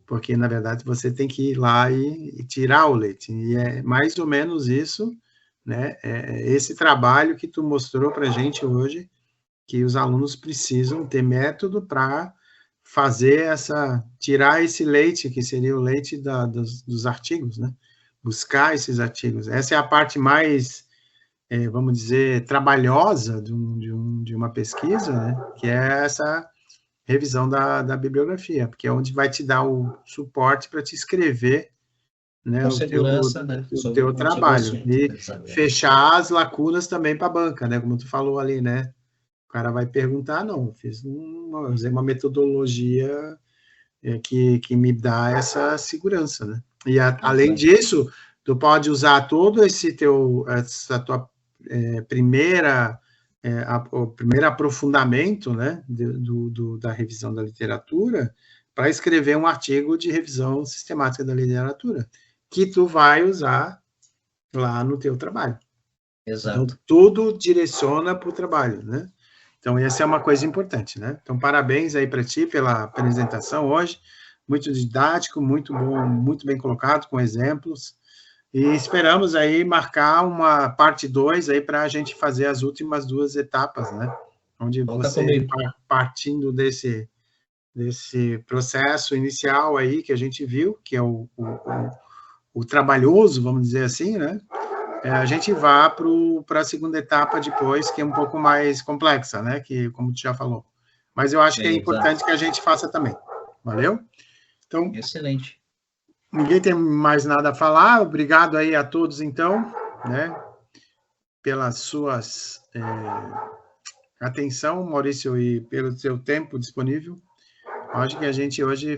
Porque, na verdade, você tem que ir lá e tirar o leite. E é mais ou menos isso, né? Esse trabalho que tu mostrou para a gente hoje, que os alunos precisam ter método para fazer tirar esse leite, que seria o leite dos artigos, né? Buscar esses artigos. Essa é a parte mais, vamos dizer, trabalhosa de uma pesquisa, né? Que é essa revisão da bibliografia, porque é onde vai te dar o suporte para te escrever, né, o teu trabalho. E fechar as lacunas também para a banca, né? Como tu falou ali, né? O cara vai perguntar, não, usei uma metodologia que me dá essa segurança, né? E além disso, tu pode usar todo essa tua o primeiro aprofundamento, né, da revisão da literatura, para escrever um artigo de revisão sistemática da literatura, que tu vai usar lá no teu trabalho. Exato. Então, tudo direciona para o trabalho, né? Então, essa é uma coisa importante, né? Então, parabéns aí para ti pela apresentação hoje, muito didático, muito bom, muito bem colocado, com exemplos, e esperamos aí marcar uma parte 2 aí para a gente fazer as últimas 2 etapas, né? Onde você, partindo desse processo inicial aí que a gente viu, que é o trabalhoso, vamos dizer assim, né? A gente vá para a segunda etapa depois, que é um pouco mais complexa, né? Que, como tu já falou. Mas eu acho que é importante que a gente faça também. Valeu? Então, excelente. Ninguém tem mais nada a falar. Obrigado aí a todos, então, né, pelas suas atenção, Maurício, e pelo seu tempo disponível. Acho que a gente hoje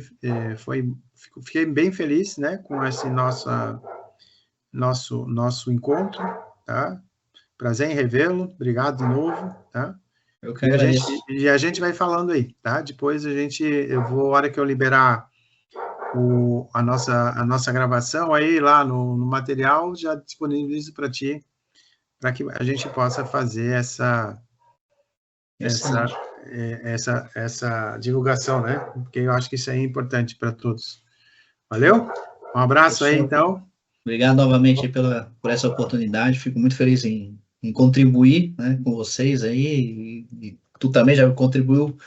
fiquei bem feliz, né, com esse nosso encontro, tá? Prazer em revê-lo. Obrigado de novo, tá? Eu que agradeço. E a gente vai falando aí, tá? Depois a hora que eu liberar a nossa gravação aí lá no material, já disponibilizo para ti, para que a gente possa fazer essa divulgação, né? Porque eu acho que isso é importante para todos. Valeu? Um abraço aí, então. Obrigado novamente por essa oportunidade. Fico muito feliz em contribuir, né, com vocês aí. E tu também já contribuiu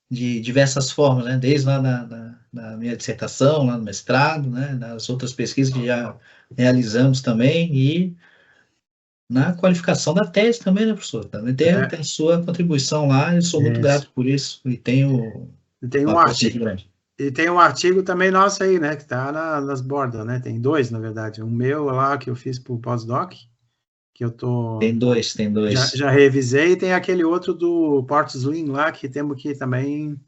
de diversas formas, né? Desde lá na minha dissertação, lá no mestrado, né? Nas outras pesquisas que já realizamos também, e na qualificação da tese também, né, professor? Também tem a sua contribuição lá, eu sou muito grato por isso, e tenho um artigo grande. E tem um artigo também nosso aí, né, que está nas bordas, né? Tem 2, na verdade. Um meu lá, que eu fiz para o pós-doc, que eu tô... Tem dois. Já revisei, e tem aquele outro do Portos Lean lá, que temos que também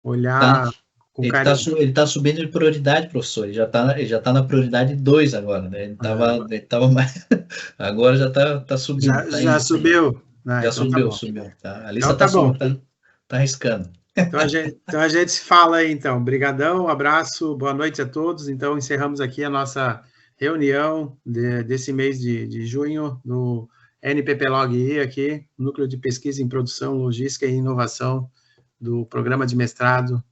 olhar com carinho. Ele tá subindo de prioridade, professor, ele já tá na prioridade 2 agora, né? Ele tava mais... Agora já tá subindo. Já subiu. Já então subiu. Tá? A lista então, tá arriscando. Então a gente se fala aí, então. Obrigadão, um abraço, boa noite a todos. Então, encerramos aqui a nossa reunião desse mês de junho, do NPPlog aqui, Núcleo de Pesquisa em Produção, Logística e Inovação do Programa de Mestrado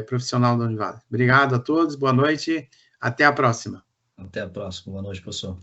Profissional da Univale. Obrigado a todos, boa noite, até a próxima. Até a próxima, boa noite, professor.